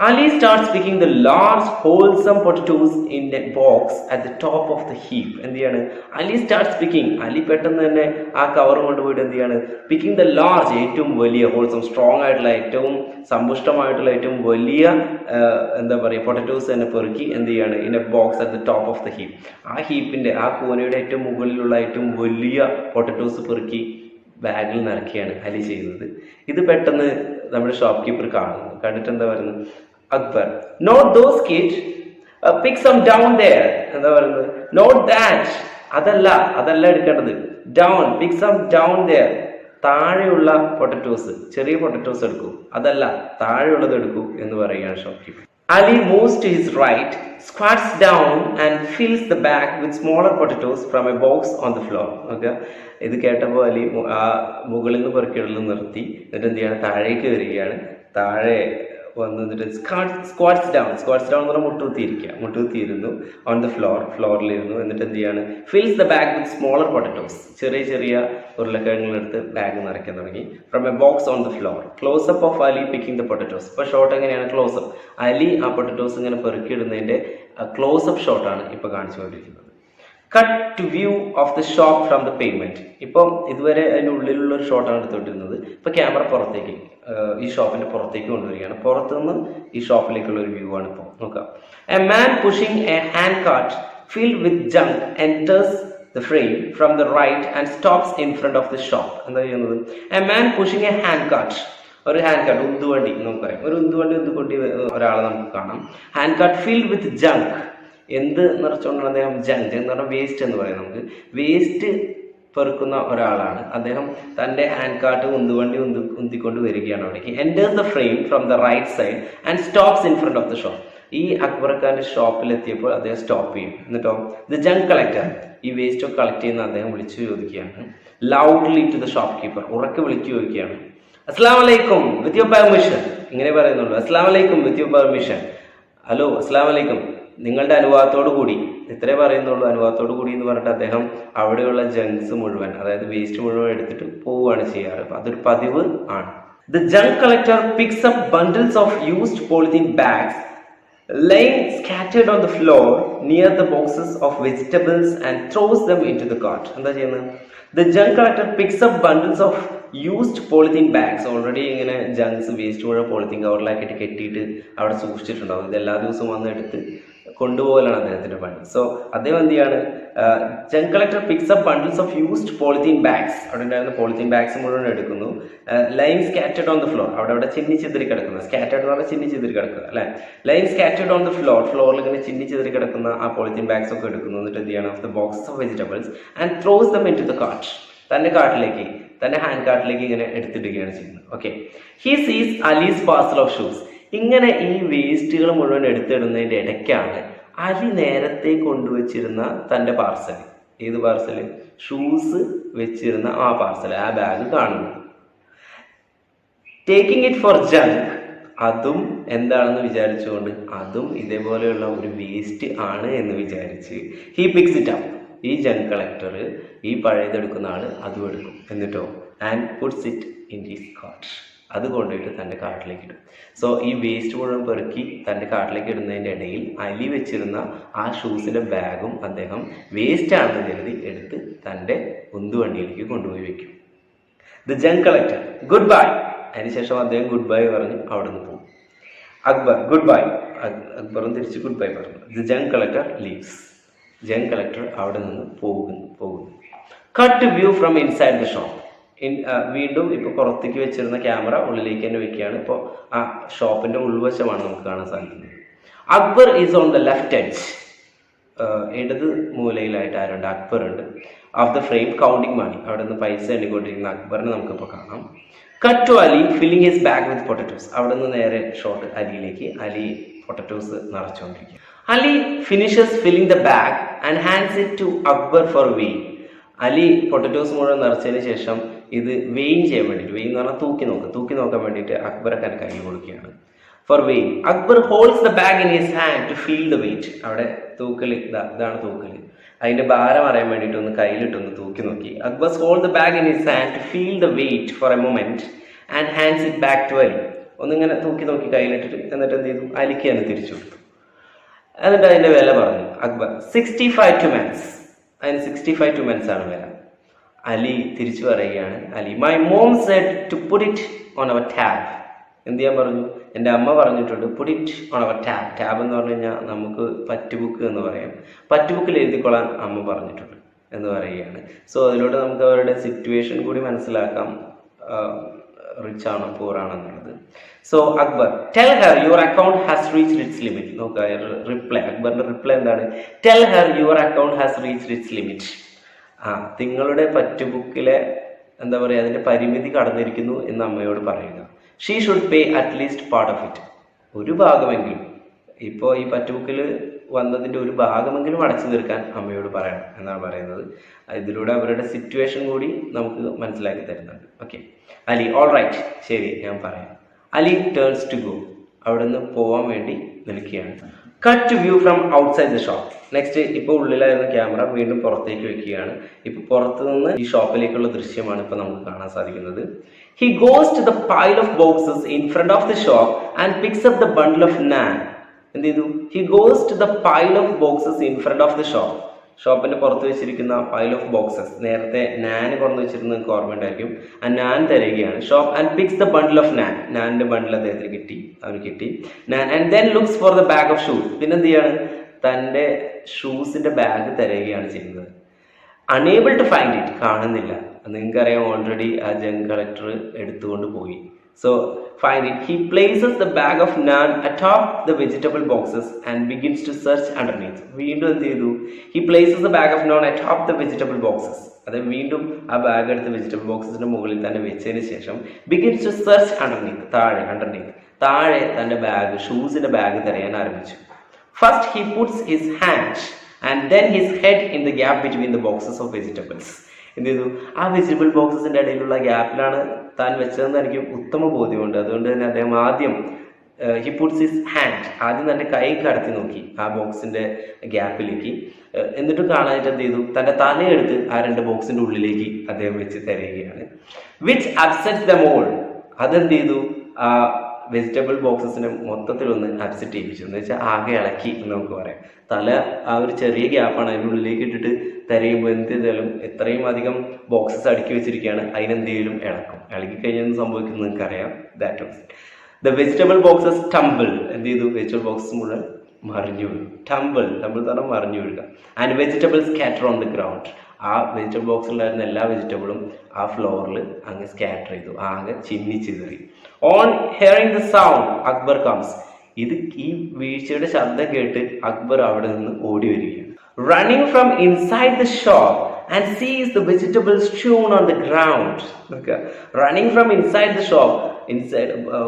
Ali starts picking the large wholesome potatoes in a box at the top of the heap. എന്ത് ചെയ്യാണ്? Ali starts picking. അലി പെട്ടെന്ന് തന്നെ ആ കവർ കൊണ്ടുപോയിട്ട് എന്ത് ചെയ്യാണ്? പിക്കിംഗ് ദ ലാർജ്, ഏറ്റവും വലിയ ഹോൾസം, സ്ട്രോങ് ആയിട്ടുള്ള, ഏറ്റവും സമ്പുഷ്ടമായിട്ടുള്ള, ഏറ്റവും വലിയ എന്താ പറയുക, പൊട്ടറ്റോസ് തന്നെ പെറുക്കി എന്ത് ചെയ്യാണ്? In A box at the top of the heap. ആ ഹീപ്പിന്റെ, ആ കൂനയുടെ ഏറ്റവും മുകളിലുള്ള ഏറ്റവും വലിയ പൊട്ടറ്റോസ് പെറുക്കി ബാഗിൽ നിറയ്ക്കുകയാണ് അലി ചെയ്യുന്നത്. ഇത് പെട്ടെന്ന് നമ്മുടെ ഷോപ്പ് കീപ്പർ കാണുന്നു. കണ്ടിട്ട് എന്താ പറയുന്നത്? Akbar, not those kid, pick some down there. എന്താ പറയുന്നത്? നോട്ട് ദാറ്റ്, അതല്ല എടുക്കേണ്ടത്. Down, pick some down there, താഴെയുള്ള പൊട്ടറ്റോസ്, ചെറിയ പൊട്ടറ്റോസ് എടുക്കൂ, അതല്ല താഴെയുള്ളത് എടുക്കൂ എന്ന് പറയുകയാണ് shopkeeper. Ali moves to his right, squats down and fills the bag with smaller potatoes from a box on the floor. Okay, ഇത് കേട്ടപ്പോൾ അലി ആ മുകളിൽ നിന്ന് പെറുക്കിയിടൽ നിർത്തി. എന്നിട്ട് എന്ത് ചെയ്യാണ്? താഴേക്ക് വരികയാണ്. താഴെ വന്നിട്ട് സ്ക്വാറ്റ്സ് ഡൗൺ എന്ന് പറഞ്ഞാൽ മുട്ടുകുത്തിയിരുന്നു. On the ഫ്ലോറിലിരുന്നു. എന്നിട്ട് എന്ത് ചെയ്യാണ്? Fills the bag with smaller potatoes, ചെറിയ ഉരുളക്കിഴങ്ങുകളെടുത്ത് ബാഗ് നിറയ്ക്കാൻ തുടങ്ങി. From a box on the floor. Close up of Ali picking the potatoes. ഇപ്പോൾ ഷോട്ട് എങ്ങനെയാണ്? ക്ലോസപ്പ്, അലി ആ പൊട്ടറ്റോസ് ഇങ്ങനെ പെറുക്കിയിടുന്നതിന്റെ ക്ലോസപ്പ് ഷോട്ടാണ് ഇപ്പോൾ കാണിച്ചുകൊണ്ടിരിക്കുന്നത്. Cut to view of the shop from the payment. ഇപ്പം ഇതുവരെ അതിൻ്റെ ഉള്ളിലുള്ള ഒരു ഷോട്ടാണ് എടുത്തുകൊണ്ടിരുന്നത്. ഇപ്പൊ ക്യാമറ പുറത്തേക്ക്, ഈ ഷോപ്പിന്റെ പുറത്തേക്ക് കൊണ്ടുവരികയാണ്. പുറത്തുനിന്ന് ഈ ഷോപ്പിലേക്കുള്ള ഒരു വ്യൂ ആണ് ഇപ്പോൾ നോക്കാം. A man pushing A hand cart filled with junk enters the frame from the right and stops in front of the shop. എന്താ ചെയ്യുന്നത്? A man pushing A hand cart, ഒരു ഹാൻഡ് കാർട്ട്, ഉന്തുവണ്ടി നമുക്കറിയാം. ഒരു ഉന്തുവണ്ടി ഒരാളെ നമുക്ക് കാണാം. Hand cart filled with junk, എന്ത് നിറച്ചുകൊണ്ടാണ് അദ്ദേഹം? ജങ്ക് എന്ന് പറഞ്ഞാൽ വേസ്റ്റ് എന്ന് പറയാം. നമുക്ക് വേസ്റ്റ് പെറുക്കുന്ന ഒരാളാണ് അദ്ദേഹം. തൻ്റെ ഹാൻഡ് കാർട്ട് ഉന്തിക്കൊണ്ട് വരികയാണ് അവിടേക്ക്. Enters the frame from the right side and stops in front of the shop. ഈ അക്ബർ ഖാന്റെ ഷോപ്പിലെത്തിയപ്പോൾ അദ്ദേഹം സ്റ്റോപ്പ് ചെയ്യും. എന്നിട്ടോ ദ ജങ്ക് കളക്ടർ, ഈ വേസ്റ്റ് ഒക്കെ കളക്ട് ചെയ്യുന്ന അദ്ദേഹം വിളിച്ചു ചോദിക്കുകയാണ്. Loudly to the shopkeeper, ഉറക്കെ വിളിച്ചു ചോദിക്കുകയാണ്. അസ്സലാമു അലൈക്കും വിത്ത് യുവർ പെർമിഷൻ. ഇങ്ങനെ പറയുന്നുള്ളൂ. അസ്സലാമു അലൈക്കും വിത്ത് യുവർ പെർമിഷൻ. ഹലോ, അസ്സലാമു അലൈക്കും, നിങ്ങളുടെ അനുവാദത്തോടു കൂടി. ഇത്രേ പറയുന്നുള്ളൂ, അനുവാദത്തോടു കൂടി എന്ന് പറഞ്ഞിട്ട് അദ്ദേഹം അവിടെയുള്ള ജങ്ക്സ് മുഴുവൻ, അതായത് വേസ്റ്റ് മുഴുവൻ എടുത്തിട്ട് പോവുകയാണ് ചെയ്യാറ്. അതൊരു പതിവ് ആണ്. The junk collector pics up bundles of used polythene bags laying scattered on the floor near the boxes of vegetables and throws them into the cart. എന്താ ചെയ്യുന്നത്? The junk collector picks up bundles of used polythene bags. Already ഇങ്ങനെ ജങ്ക്സ് വേസ്റ്റ് മുഴുവൻ പോളിത്തീൻ കവറിലാക്കിയിട്ട് കെട്ടിയിട്ട് അവിടെ സൂക്ഷിച്ചിട്ടുണ്ടാവും. ഇത് എല്ലാ ദിവസവും വന്ന് എടുത്ത് കൊണ്ടുപോകലാണ് അദ്ദേഹത്തിന്റെ പണി. സോ അദ്ദേഹം എന്ത് ചെയ്യാണ്, junk collector pics up bundles of used polythene bags, അവിടെ ഉണ്ടായിരുന്ന പോളിത്തീൻ ബാഗ്സ് മുഴുവൻ എടുക്കുന്നു. Line scattered on the floor, അവിടെ ചിന്നി ചിതറി കിടക്കുന്ന, സ്കാറ്റേഡ് എന്ന് പറഞ്ഞാൽ ചിന്നി ചിതറി കിടക്കുക അല്ലെ, ലൈൻ സ്കാറ്റേഡ് ഓൺ ദ ഫ്ലോറിൽ ഇങ്ങനെ ചിന്നി ചിതറി കിടക്കുന്ന ആ പോളിത്തീൻ ബാഗ്സ് ഒക്കെ എടുക്കുന്നു. എന്നിട്ട് എന്ത് ചെയ്യണം, off the box of vegetables and throws them into the cart, തന്റെ കാർട്ടിലേക്ക്, തന്റെ ഹാൻഡ് കാർട്ടിലേക്ക് ഇങ്ങനെ എടുത്തിടുകയാണ് ചെയ്യുന്നത്. ഓക്കെ, ഹി സീസ് അലീസ് പാർസൽ ഓഫ് ഷൂസ്. ഇങ്ങനെ ഈ വേസ്റ്റുകൾ മുഴുവൻ എടുത്തിടുന്നതിന്റെ ഇടയ്ക്കാണ് അലി നേരത്തെ കൊണ്ടുവച്ചിരുന്ന തന്റെ പാർസൽ, ഏത് പാർസൽ, ഷൂസ് വെച്ചിരുന്ന ആ പാർസൽ, ആ ബാഗ് കാണുന്നത്. ടേക്കിംഗ് ഇറ്റ് ഫോർ ജങ്ക്, അതും എന്താണെന്ന് വിചാരിച്ചുകൊണ്ട്, അതും ഇതേപോലെയുള്ള ഒരു വേസ്റ്റ് ആണ് എന്ന് വിചാരിച്ച് ഹി പിക്സ് ഇറ്റ് അപ്പ്, ഈ ജങ്ക് കളക്ടർ, ഈ പഴയതെടുക്കുന്ന ആള് അതും എടുക്കും. എന്നിട്ടോ and puts it in his cart, അത് കൊണ്ടുപോയിട്ട് തൻ്റെ കാർട്ടിലേക്ക് ഇടും. സോ ഈ വേസ്റ്റ് മുഴുവൻ പെറുക്കി തൻ്റെ കാർട്ടിലേക്ക് ഇടുന്നതിൻ്റെ ഇടയിൽ അലി വെച്ചിരുന്ന ആ ഷൂസിൻ്റെ ബാഗും അദ്ദേഹം വേസ്റ്റ് ആണെന്ന് കരുതി എടുത്ത് തൻ്റെ ഉന്തുവണ്ടിയിലേക്ക് കൊണ്ടുപോയി വെക്കും. The junk collector good bye, അതിനുശേഷം അദ്ദേഹം ഗുഡ് ബൈ പറഞ്ഞ് അവിടെ നിന്ന് പോകും. അക്ബർ ഗുഡ് ബൈ, അക്ബറും തിരിച്ച് ഗുഡ് ബൈ പറഞ്ഞു. The junk collector leaves, junk collector അവിടെ നിന്ന് പോകുന്നു. Cut view from inside the shop, വീണ്ടും ഇപ്പോൾ പുറത്തേക്ക് വെച്ചിരുന്ന ക്യാമറ ഉള്ളിലേക്ക് തന്നെ വെക്കുകയാണ്. ഇപ്പോൾ ആ ഷോപ്പിന്റെ ഉൾവശമാണ് നമുക്ക് കാണാൻ സാധിക്കുന്നത്. Akbar is on the left edge, ഇടത് മൂലയിലായിട്ട് ആരുണ്ട്, അക്ബർ ഉണ്ട്. Of the frame counting money, അവിടെ നിന്ന് പൈസ എണ്ണിക്കൊണ്ടിരിക്കുന്ന അക്ബറിനെ നമുക്കിപ്പോൾ കാണാം. Cut to Ali filling his bag with potatoes, അവിടെ നിന്ന് നേരെ ഷോട്ട് അലിയിലേക്ക്, അലി പൊട്ടറ്റോസ് നിറച്ചുകൊണ്ടിരിക്കുക. Ali finishes filling the bag and hands it to Akbar for weighing. Ali potatoes മുഴുവൻ നിറച്ചതിന് ശേഷം ഇത് വെയിൻ ചെയ്യാൻ വേണ്ടിയിട്ട്, വെയിൻ എന്ന് പറഞ്ഞാൽ തൂക്കി നോക്കാൻ വേണ്ടിയിട്ട് അക്ബറെ കൈ കൊടുക്കുകയാണ്. For weighing Akbar holds the bag in his hand to feel the weight. അവിടെ തൂക്കൽ, ഇതാണ് തൂക്കൽ, അതിന്റെ ഭാരം അറിയാൻ വേണ്ടിയിട്ട് ഒന്ന് കയ്യിലിട്ടൊന്ന് തൂക്കി നോക്കി. Akbar hold the bag in his hand to feel the weight for a moment and hands it back to Ali. ഒന്നിങ്ങനെ തൂക്കി നോക്കി കയ്യിലിട്ടിട്ട് എന്നിട്ട് എന്ത് ചെയ്തു, അലിക്ക് തന്നെ തിരിച്ചു കൊടുത്തു. എന്നിട്ട് അതിന്റെ വില പറഞ്ഞു അക്ബർ 65 tumens, അതിന് 65 tumens ആണ് വില. അലി തിരിച്ചു പറയുകയാണ്, Ali my mom said to put it on our tab. എന്ത് ചെയ്യാൻ പറഞ്ഞു, എൻ്റെ അമ്മ പറഞ്ഞിട്ടുണ്ട് put it on our tab. Tab എന്ന് പറഞ്ഞു കഴിഞ്ഞാൽ നമുക്ക് പറ്റുബുക്ക് എന്ന് പറയാം, പറ്റുബുക്കിൽ എഴുതിക്കൊള്ളാൻ അമ്മ പറഞ്ഞിട്ടുണ്ട് എന്ന് പറയുകയാണ്. സോ അതിലൂടെ നമുക്ക് അവരുടെ സിറ്റുവേഷൻ കൂടി മനസ്സിലാക്കാം, റിച്ച് ആണോ പൂർ ആണോ എന്നുള്ളത്. So Akbar tell her your account has reached it's limit. നോക്കുക റിപ്ലൈ, അക്ബറിന്റെ റിപ്ലൈ എന്താണ്, tell her your account has reached it's limit. നിങ്ങളുടെ പറ്റുബുക്കിലെ എന്താ പറയുക, അതിന്റെ പരിമിതി കടന്നിരിക്കുന്നു എന്ന് അമ്മയോട് പറയുക. She should pay at least part of it, ഒരു ഭാഗമെങ്കിലും, ഇപ്പോൾ ഈ പറ്റുബുക്കിൽ വന്നതിന്റെ ഒരു ഭാഗമെങ്കിലും അടച്ചു തീർക്കാൻ അമ്മയോട് പറയണം എന്നാണ് പറയുന്നത്. ഇതിലൂടെ അവരുടെ സിറ്റുവേഷൻ കൂടി നമുക്ക് മനസ്സിലാക്കി തരുന്നുണ്ട്. ഓക്കെ, അലി ഓൾ റൈറ്റ്, ശരി ഞാൻ പറയാം. അലി ടേൺസ് ടു ഗോ, അവിടെ നിന്ന് പോവാൻ വേണ്ടി നിൽക്കുകയാണ്. Cut to view from outside the shop. Next, ഇപ്പോൾ ഉള്ളിലായിരുന്ന ക്യാമറ വീണ്ടും പുറത്തേക്ക് വെക്കുകയാണ്. ഇപ്പൊ പുറത്തു നിന്ന് ഈ ഷോപ്പിലേക്കുള്ള ദൃശ്യമാണ് ഇപ്പൊ നമുക്ക് കാണാൻ സാധിക്കുന്നത്. He goes to the pile of boxes in front of the shop and picks up the bundle of naan. എന്ത് ചെയ്തു, he goes to the pile of boxes in front of the shop. ഷോപ്പിന്റെ പുറത്ത് വെച്ചിരിക്കുന്ന പൈൽ ഓഫ് ബോക്സസ്, നേരത്തെ നാൻ കൊണ്ടു വെച്ചിരുന്ന നിങ്ങൾക്ക് ഓർമ്മ ഉണ്ടായിരിക്കും, ആ നാൻ തരികയാണ് shop. And picks the bundle of naan, നാനിന്റെ ബണ്ടിൽ അദ്ദേഹത്തിന് കിട്ടി, അവന് കിട്ടി naan. And then looks for the bag of shoes. പിന്നെ എന്ത് ചെയ്യാണ്, തന്റെ ഷൂസിന്റെ ബാഗ് തരികയാണ് ചെയ്യുന്നത്. അണേബിൾ ടു ഫൈൻഡ് ഇറ്റ്, കാണുന്നില്ല. നിങ്ങൾക്കറിയാം ഓൾറെഡി ആ ജങ്ക് കളക്ടർ എടുത്തുകൊണ്ട് പോയി. So find it. He places the bag of naan atop the vegetable boxes and begins to search underneath. വീണ്ടും എന്ത് ചെയ്തു, he places the bag of naan atop the vegetable boxes. അതായത് വീണ്ടും ആ ബാഗ് എടുത്ത് വെജിറ്റബിൾ ബോക്സസിന്റെ മുകളിൽ തന്നെ വെച്ചതിന് ശേഷം begins to search underneath, താഴെ തന്റെ ബാഗ്, ഷൂസിന്റെ ബാഗ് തിരയാൻ ആരംഭിച്ചു. First he puts his hand and then his head in the gap between the boxes of vegetables. എന്ത് ചെയ്തു, ആ വെജിറ്റബിൾ ബോക്സസിന്റെ ഇടയിലുള്ള ഗ്യാപ്പിലാണ് താൻ വെച്ചതെന്ന് എനിക്ക് ഉത്തമ ബോധ്യമുണ്ട്. അതുകൊണ്ട് തന്നെ അദ്ദേഹം ആദ്യം ഹി പുട്ട്സ് ഹിസ് ഹാൻഡ്, ആദ്യം തന്റെ കൈ കടത്തി നോക്കി ആ ബോക്സിന്റെ ഗ്യാപ്പിലേക്ക്. എന്നിട്ട് കാണാനായിട്ട് എന്ത് ചെയ്തു, തന്റെ തലയെടുത്ത് ആ രണ്ട് ബോക്സിന്റെ ഉള്ളിലേക്ക് അദ്ദേഹം വെച്ച് തരികയാണ്. Which upsets them all. അതെന്ത് ചെയ്തു, ആ വെജിറ്റബിൾ ബോക്സസിനെ മൊത്തത്തിലൊന്ന് അപ്സെറ്റ് ചെയ്യിപ്പിച്ചു, എന്ന് വെച്ചാൽ ആകെ ഇളക്കി എന്ന് നമുക്ക് പറയാം. തല ആ ഒരു ചെറിയ ഗ്യാപ്പാണ്, അതിൻ്റെ ഉള്ളിലേക്ക് ഇട്ടിട്ട് തരയുമ്പോൾ എന്ത് ചെയ്താലും എത്രയും അധികം ബോക്സസ് അടുക്കി വെച്ചിരിക്കുകയാണ്, അതിനെന്തെങ്കിലും ഇളക്കും. ഇളക്കി കഴിഞ്ഞാൽ സംഭവിക്കുന്നത് നിങ്ങൾക്ക് അറിയാം. That was the vegetable boxes tumble. എന്ത് ചെയ്തു, വെജിറ്റബിൾ ബോക്സസ് മുഴുവൻ മറിഞ്ഞു വീഴും. ടംബിൾ എന്ന് പറഞ്ഞാൽ മറിഞ്ഞു വീഴുക. And vegetables scatter on the ground. ആ വെജിറ്റബിൾ ബോക്സിലുണ്ടായിരുന്ന എല്ലാ വെജിറ്റബിളും ആ ഫ്ലോറിൽ അങ്ങ് സ്കാറ്റർ ചെയ്തു, ആകെ ചിന്നിച്ചിതറി. On hearing the sound Akbar comes. ഈ വീഴ്ചയുടെ ശബ്ദം കേട്ട് അക്ബർ അവിടെ നിന്ന് ഓടി വരികയാണ്. Running from inside the shop and sees the vegetables strewn on the ground. Running from inside the shop,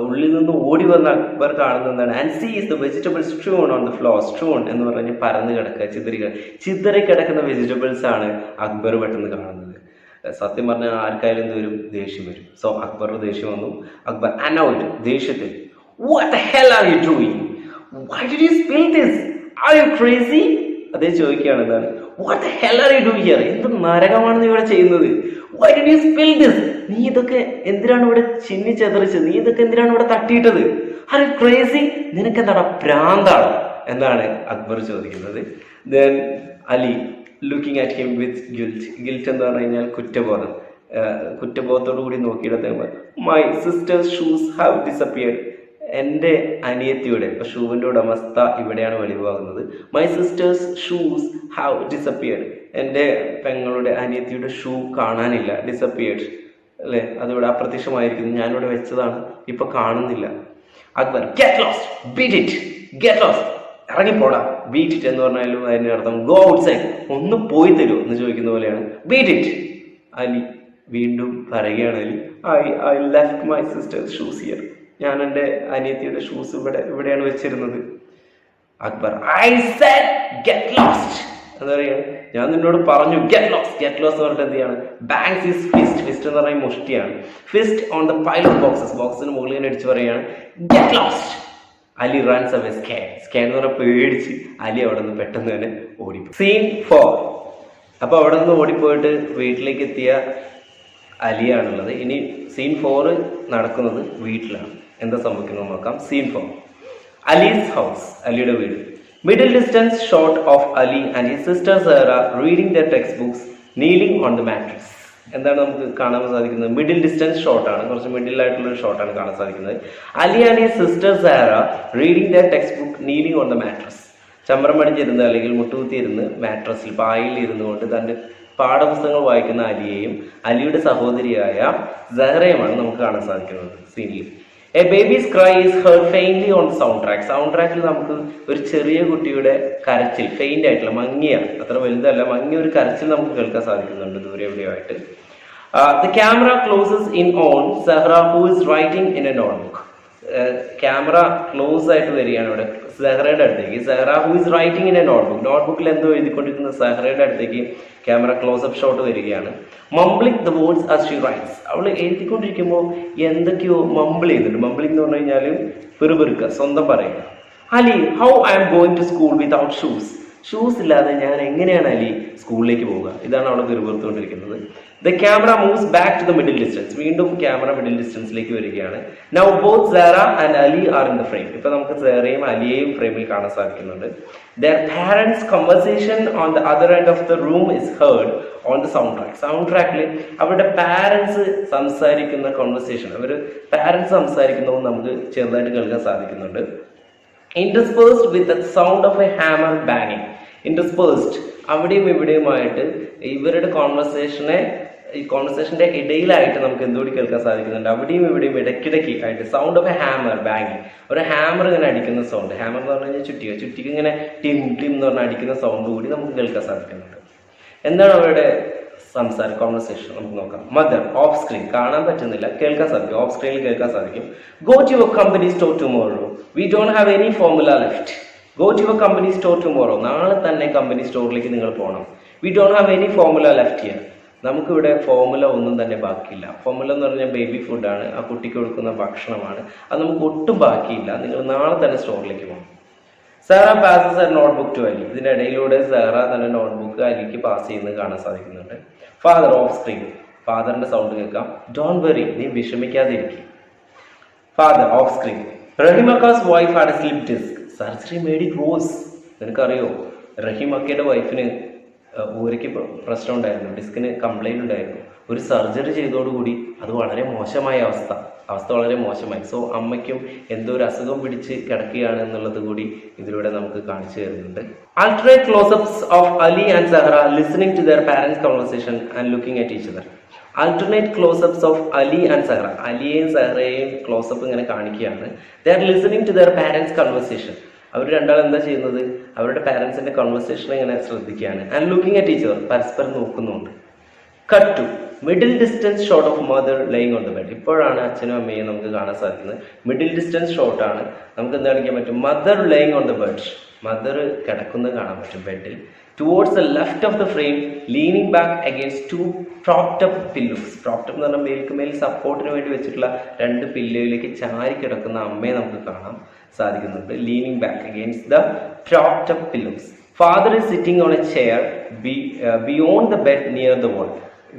ഉള്ളിൽ നിന്ന് ഓടി വന്ന അക്ബർ കാണുന്നതാണ്. And sees the vegetables strewn on the floor. Strewn എന്ന് പറഞ്ഞാൽ പരന്ന് കിടക്കുക, ചിതറി കിടക്കുന്ന വെജിറ്റബിൾസ് ആണ് അക്ബർ പെട്ടെന്ന് കാണുന്നത്. സത്യം പറഞ്ഞാൽ ആർക്കായാലും എന്തോരും ദേഷ്യം വരും. സോ അക്ബറിന് ദേഷ്യം വന്നു. അക്ബർ അനൗഡ്, ദേഷ്യത്തിൽ, what the hell are you doing? Why did you spill this? Are you crazy? അതേ ചോദിക്കുകയാണ്. എന്താണ് what the hell are you doing here? എന്ത് നരകമാണ് നീ ഇവിടെ ചെയ്യുന്നത്? Why did you spill this? നീ ഇതൊക്കെ എന്തിനാണ് ഇവിടെ ചിന്നിച്ചെതറിച്ചത്? നീ ഇതൊക്കെ എന്തിനാണ് ഇവിടെ തട്ടിയിട്ടത്? Are you crazy? നിനക്ക് എന്താടാ ഭ്രാന്താണ് എന്നാണ് അക്ബർ ചോദിക്കുന്നത്. Then Ali looking at him with guilt. Guilt എന്ന് പറഞ്ഞു കഴിഞ്ഞാൽ കുറ്റബോധം. കുറ്റബോധത്തോടു കൂടി നോക്കിയിട്ട് my sister's shoes have disappeared. എൻ്റെ അനിയത്തിയുടെ ഷൂവിൻ്റെ ഉടമസ്ഥ ഇവിടെയാണ് വെളിവാകുന്നത്. My sister's shoes have disappeared. എൻ്റെ പെങ്ങളുടെ അനിയത്തിയുടെ ഷൂ കാണാനില്ല. ഡിസപ്പിയർഡ് അല്ലേ, അതിവിടെ അപ്രത്യക്ഷമായിരിക്കുന്നു. ഞാനിവിടെ വെച്ചതാണ്, ഇപ്പൊ കാണുന്നില്ല. Akbar get lost, beat it, get lost, ഇറങ്ങിപ്പോടാ. ബീറ്റ് ഇറ്റ് എന്ന് പറഞ്ഞാലും അതിൻ്റെ അർത്ഥം ഗോ ഔട്ട് സൈഡ്, ഒന്ന് പോയി തരുമോ എന്ന് ചോദിക്കുന്ന പോലെയാണ്. Beat it. അലി വീണ്ടും പറയുകയാണ്. Ali I left my sister's shoes here. ഞാൻ എൻ്റെ അനിയത്തിയുടെ ഷൂസ് ഇവിടെയാണ് വെച്ചിരുന്നത്. Akbar I said get lost. എന്താ പറയുക, ഞാൻ നിന്നോട് പറഞ്ഞു ഗെറ്റ് ലോസ്റ്റ്. ഗെറ്റ് ലോസ്റ്റ് എന്ന് പറഞ്ഞിട്ട് എന്ത് ചെയ്യാണ്? Banks is fist. ഫിസ്റ്റ് എന്ന് പറഞ്ഞാൽ മുഷ്ടിയാണ്. Fist on the pile of boxes. ബോക്സിന് മുകളിൽ ഇങ്ങനെ അടിച്ച് പറയുകയാണ് get lost. Ali runs away scan. Scan എന്ന് പറഞ്ഞാൽ പേടിച്ച് അലി അവിടെ നിന്ന് പെട്ടെന്ന് തന്നെ ഓടിപ്പോയി. സീൻ 4. അപ്പൊ അവിടെ നിന്ന് ഓടിപ്പോയിട്ട് വീട്ടിലേക്ക് എത്തിയ അലിയാണുള്ളത്. ഇനി സീൻ 4 നടക്കുന്നത് വീട്ടിലാണ്. എന്താ സംഭവിക്കുന്നത് നോക്കാം. സീൻ 4. അലീസ് ഹൗസ്. അലിയുടെ വീട്. Middle distance shot of Ali and his sister Zahra reading their text books kneeling on the mattress. എന്താണ് നമുക്ക് കാണാൻ സാധിക്കുന്നത്? മിഡിൽ ഡിസ്റ്റൻസ് ഷോട്ടാണ്, കുറച്ച് മിഡിൽ ആയിട്ടുള്ള ഒരു ഷോട്ടാണ് കാണാൻ സാധിക്കുന്നത്. Ali and his sister Zahra reading their textbook kneeling on the mattress. ചമ്രം പടിഞ്ഞിരുന്ന് അല്ലെങ്കിൽ മുട്ടുകുത്തിയിരുന്ന് മാട്രസിൽ പായിൽ ഇരുന്നു കൊണ്ട് തൻ്റെ പാഠപുസ്തകങ്ങൾ വായിക്കുന്ന അലിയെയും അലിയുടെ സഹോദരിയായ സഹറയുമാണ് നമുക്ക് കാണാൻ സാധിക്കുന്നത് സീനിൽ. A baby's cry is heard faintly on soundtrack. സൗണ്ട് ട്രാക്കിൽ നമുക്ക് ഒരു ചെറിയ കുട്ടിയുടെ കരച്ചിൽ, ഫെയിൻ്റ് ആയിട്ടുള്ള, മങ്ങിയ, അത്ര വലുതല്ല, മങ്ങിയ ഒരു കരച്ചിൽ നമുക്ക് കേൾക്കാൻ സാധിക്കുന്നുണ്ട് ദൂരെ എവിടെയായിട്ട്. The camera closes in on Zahra who is writing in a notebook. Camera close ആയിട്ട് വരികയാണ് ഇവിടെ സഹറയുടെ അടുത്തേക്ക്. Zahra who is writing in a notebook. നോട്ട്ബുക്കിൽ എന്തോ എഴുതിക്കൊണ്ടിരിക്കുന്ന സഹറയുടെ അടുത്തേക്ക് ക്യാമറ ക്ലോസപ്പ് ഷോട്ട് വരികയാണ്. Mumbling the words as she writes. അവൾ എഴുതിക്കൊണ്ടിരിക്കുമ്പോൾ എന്തൊക്കെയോ മംബിൾ ചെയ്യുന്നുണ്ട്. മംബ്ലിംഗ് എന്ന് പറഞ്ഞു കഴിഞ്ഞാൽ പെറുപെറുക്കുക, സ്വന്തം പറയുക. Ali how I am going to school without shoes. Shoes ഇല്ലാതെ ഞാൻ എങ്ങനെയാണ് അലി സ്കൂളിലേക്ക് പോവുക? ഇതാണ് അവൾ പെറുപെറുത്തുകൊണ്ടിരിക്കുന്നത്. The camera moves back to the middle distance. വീണ്ടും ക്യാമറ മിഡിൽ ഡിസ്റ്റൻസിലേക്ക് വരികയാണ്. Now both Sara and Ali are in the frame. ഇപ്പൊ നമുക്ക് സാറയും അലിയെയും ഫ്രെയിമിൽ കാണാൻ സാധിക്കുന്നുണ്ട്. Their parents conversation on the other end of the room is heard on the soundtrack. സൗണ്ട് ട്രാക്കിൽ അവരുടെ പാരന്റ്സ് സംസാരിക്കുന്ന കോൺവെർസേഷൻ, പാരന്റ്സ് സംസാരിക്കുന്നതും നമുക്ക് ചെറുതായിട്ട് കേൾക്കാൻ സാധിക്കുന്നുണ്ട്. Interspersed with the sound of a hammer banging. Interspersed, അവിടെയും ഇവിടെയുമായിട്ട് ഇവരുടെ കോൺവെർസേഷന്റെ ഇടയിലായിട്ട് നമുക്ക് എന്തുകൂടി കേൾക്കാൻ സാധിക്കുന്നുണ്ട്. അവിടെയും ഇവിടെയും ഇടയ്ക്കിടയ്ക്ക് ആയിട്ട് സൗണ്ട് ഓഫ് എ ഹാമർ ബാങ്ങിങ്. ഒരു ഹാമർ ഇങ്ങനെ അടിക്കുന്ന സൗണ്ട്. ഹാമർ എന്ന് പറഞ്ഞു കഴിഞ്ഞാൽ ചുറ്റിക ഇങ്ങനെ ടിം ടിം എന്ന് പറഞ്ഞാൽ അടിക്കുന്ന സൗണ്ട് കൂടി നമുക്ക് കേൾക്കാൻ സാധിക്കുന്നുണ്ട്. എന്താണ് അവരുടെ സംസാരം, കോൺവെർസേഷൻ നമുക്ക് നോക്കാം. മദർ ഓഫ് സ്ക്രീൻ, കാണാൻ പറ്റുന്നില്ല, കേൾക്കാൻ സാധിക്കും, ഓഫ് സ്ക്രീനിൽ കേൾക്കാൻ സാധിക്കും. Go to your company store tomorrow, we don't have any formula left. Go to your company store tomorrow, നാളെ തന്നെ കമ്പനി സ്റ്റോറിലേക്ക് നിങ്ങൾ പോകണം. We don't have any formula left here, നമുക്കിവിടെ ഫോർമുല ഒന്നും തന്നെ ബാക്കിയില്ല. ഫോർമുല എന്ന് പറഞ്ഞാൽ ബേബി ഫുഡാണ്, ആ കുട്ടിക്ക് കൊടുക്കുന്ന ഭക്ഷണമാണ്, അത് നമുക്ക് ഒട്ടും ബാക്കിയില്ല, നിങ്ങൾ നാളെ തന്നെ സ്റ്റോറിലേക്ക് പോകണം. Sara passes a notebook to Ali, ഇതിൻ്റെ ഇടയിലൂടെ സാറ തന്നെ നോട്ട്ബുക്ക് അലിക്ക് പാസ് ചെയ്യുന്നത് കാണാൻ സാധിക്കുന്നുണ്ട്. ഫാദർ ഓഫ് സ്ക്രീൻ, ഫാദറിന്റെ സൗണ്ട് കേൾക്കാം. ഡോണ്ട് വെറി, നീ വിഷമിക്കാതിരിക്കും. ഫാദർ ഓഫ് സ്ക്രീൻ, റഹിമക്കാസ് wife had a slip disc, surgery made it worse. നിനക്കറിയോ, റഹിമക്കയുടെ വൈഫിന് ഊരയ്ക്ക് പ്രശ്നം ഉണ്ടായിരുന്നു, ഡിസ്കിന് കംപ്ലൈന്റ് ഉണ്ടായിരുന്നു. ഒരു സർജറി ചെയ്തോടുകൂടി അത് വളരെ മോശമായ അവസ്ഥ. അവസ്ഥ വളരെ മോശമായി. സോ അമ്മയ്ക്കും എന്തോ ഒരു അസുഖം പിടിച്ച് കിടക്കുകയാണ് എന്നുള്ളത് കൂടി ഇതിലൂടെ നമുക്ക് കാണിച്ചു തരുന്നുണ്ട്. Alternate close-ups of Ali and Zahra listening to their parents' conversation and looking at each other. Alternate close-ups of Ali and Zahra. അലിയെയും സഹറയെയും ക്ലോസപ്പ് ഇങ്ങനെ കാണിക്കുകയാണ്. They are listening to their parents' conversation. അവർ രണ്ടാളും എന്താ ചെയ്യുന്നത്? അവരുടെ പാരൻസിന്റെ കോൺവെർസേഷൻ ഇങ്ങനെ ശ്രദ്ധിക്കുകയാണ്. And looking at each other, പരസ്പരം നോക്കുന്നുണ്ട്. Cut to middle distance shot of mother laying on the bed. ഇപ്പോഴാണ് അച്ഛനും അമ്മയും നമുക്ക് കാണാൻ സാധിക്കുന്നത്. മിഡിൽ ഡിസ്റ്റൻസ് ഷോട്ടാണ്. നമുക്ക് എന്താ കാണിക്കാൻ പറ്റും? Mother laying on the bed. Mother കിടക്കുന്നത് കാണാൻ പറ്റും ബെഡിൽ. Towards the left of the frame leaning back against two propped up pillows. Propped എന്ന് പറഞ്ഞാൽ മേൽക്കുമേൽ സപ്പോർട്ടിന് വേണ്ടി വെച്ചിട്ടുള്ള 2 പില്ലോയിലേക്ക് ചാരി കിടക്കുന്ന അമ്മയെ നമുക്ക് കാണാൻ സാധിക്കുന്നുണ്ട്. Leaning back against the propped up pillows. Father is sitting on a chair beyond the bed near the wall.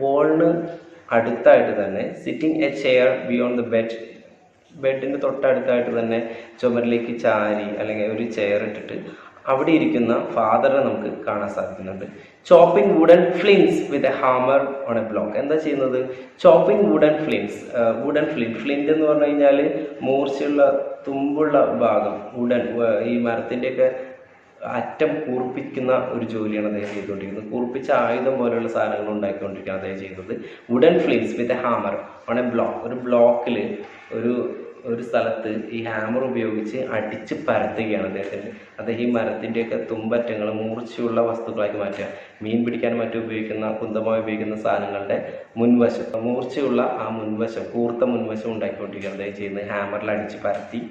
വാളിന് അടുത്തായിട്ട് തന്നെ sitting a chair beyond the bed, ബെഡിൻ്റെ തൊട്ടടുത്തായിട്ട് തന്നെ ചുമരിലേക്ക് ചാരി അല്ലെങ്കിൽ ഒരു ചെയർ ഇട്ടിട്ട് അവിടെ ഇരിക്കുന്ന ഫാദറിനെ നമുക്ക് കാണാൻ സാധിക്കുന്നുണ്ട്. Chopping wooden flints with a hammer on a block. എന്താ ചെയ്യുന്നത്? Chopping wooden flints. Wooden flint എന്ന് പറഞ്ഞു കഴിഞ്ഞാൽ മൂർച്ചയുള്ള തുമ്പുള്ള ഭാഗം. വുഡൻ, ഈ മരത്തിൻ്റെയൊക്കെ അറ്റം കൂർപ്പിക്കുന്ന ഒരു ജോലിയാണ് അദ്ദേഹം ചെയ്തുകൊണ്ടിരിക്കുന്നത്. കൂർപ്പിച്ച ആയുധം പോലെയുള്ള സാധനങ്ങൾ ഉണ്ടാക്കിക്കൊണ്ടിരിക്കുകയാണ് അദ്ദേഹം ചെയ്യുന്നത്. Wooden flints with a hammer on a block. ഒരു ബ്ലോക്കിൽ ഒരു സ്ഥലത്ത് ഈ ഹാമർ ഉപയോഗിച്ച് അടിച്ച് പരത്തുകയാണ് അദ്ദേഹം ഈ മരത്തിൻ്റെയൊക്കെ തുമ്പറ്റങ്ങൾ മൂർച്ചയുള്ള വസ്തുക്കളാക്കി മാറ്റുക. മീൻ പിടിക്കാൻ മറ്റും ഉപയോഗിക്കുന്ന, കുന്തമായി ഉപയോഗിക്കുന്ന സാധനങ്ങളുടെ മുൻവശം, മൂർച്ചയുള്ള ആ മുൻവശം, കൂർത്ത മുൻവശം ഉണ്ടാക്കിക്കൊണ്ടിരിക്കുകയാണ് അദ്ദേഹം ചെയ്യുന്നത്. ഹാമറിൽ അടിച്ച് പരത്തി.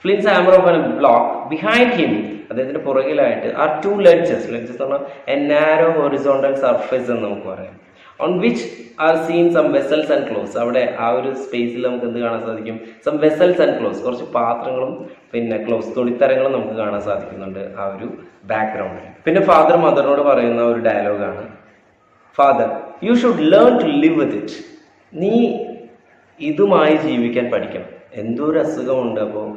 Flints hammer of a block behind him. അദ്ദേഹത്തിൻ്റെ പുറകിലായിട്ട് ആ 2 ലെഡ്ജസ് എന്ന് പറഞ്ഞാൽ എ നാരോ ഹൊറിസോണ്ടൽ സർഫേസ് എന്ന് നമുക്ക് പറയാം. On which are seen some vessels and clothes. അവിടെ ആ ഒരു സ്പേസിൽ നമുക്ക് എന്ത് കാണാൻ സാധിക്കും? Some vessels and clothes. കുറച്ച് പാത്രങ്ങളും പിന്നെ ക്ലോസ്, തുണിത്തരങ്ങളും നമുക്ക് കാണാൻ സാധിക്കുന്നുണ്ട് ആ ഒരു ബാക്ക്ഗ്രൗണ്ടിൽ. പിന്നെ ഫാദർ മദറിനോട് പറയുന്ന ഒരു ഡയലോഗാണ്, father you should learn to live with it. നീ ഇതുമായി ജീവിക്കാൻ പഠിക്കണം. എന്തോ ഒരു അസുഖമുണ്ട്, അപ്പോൾ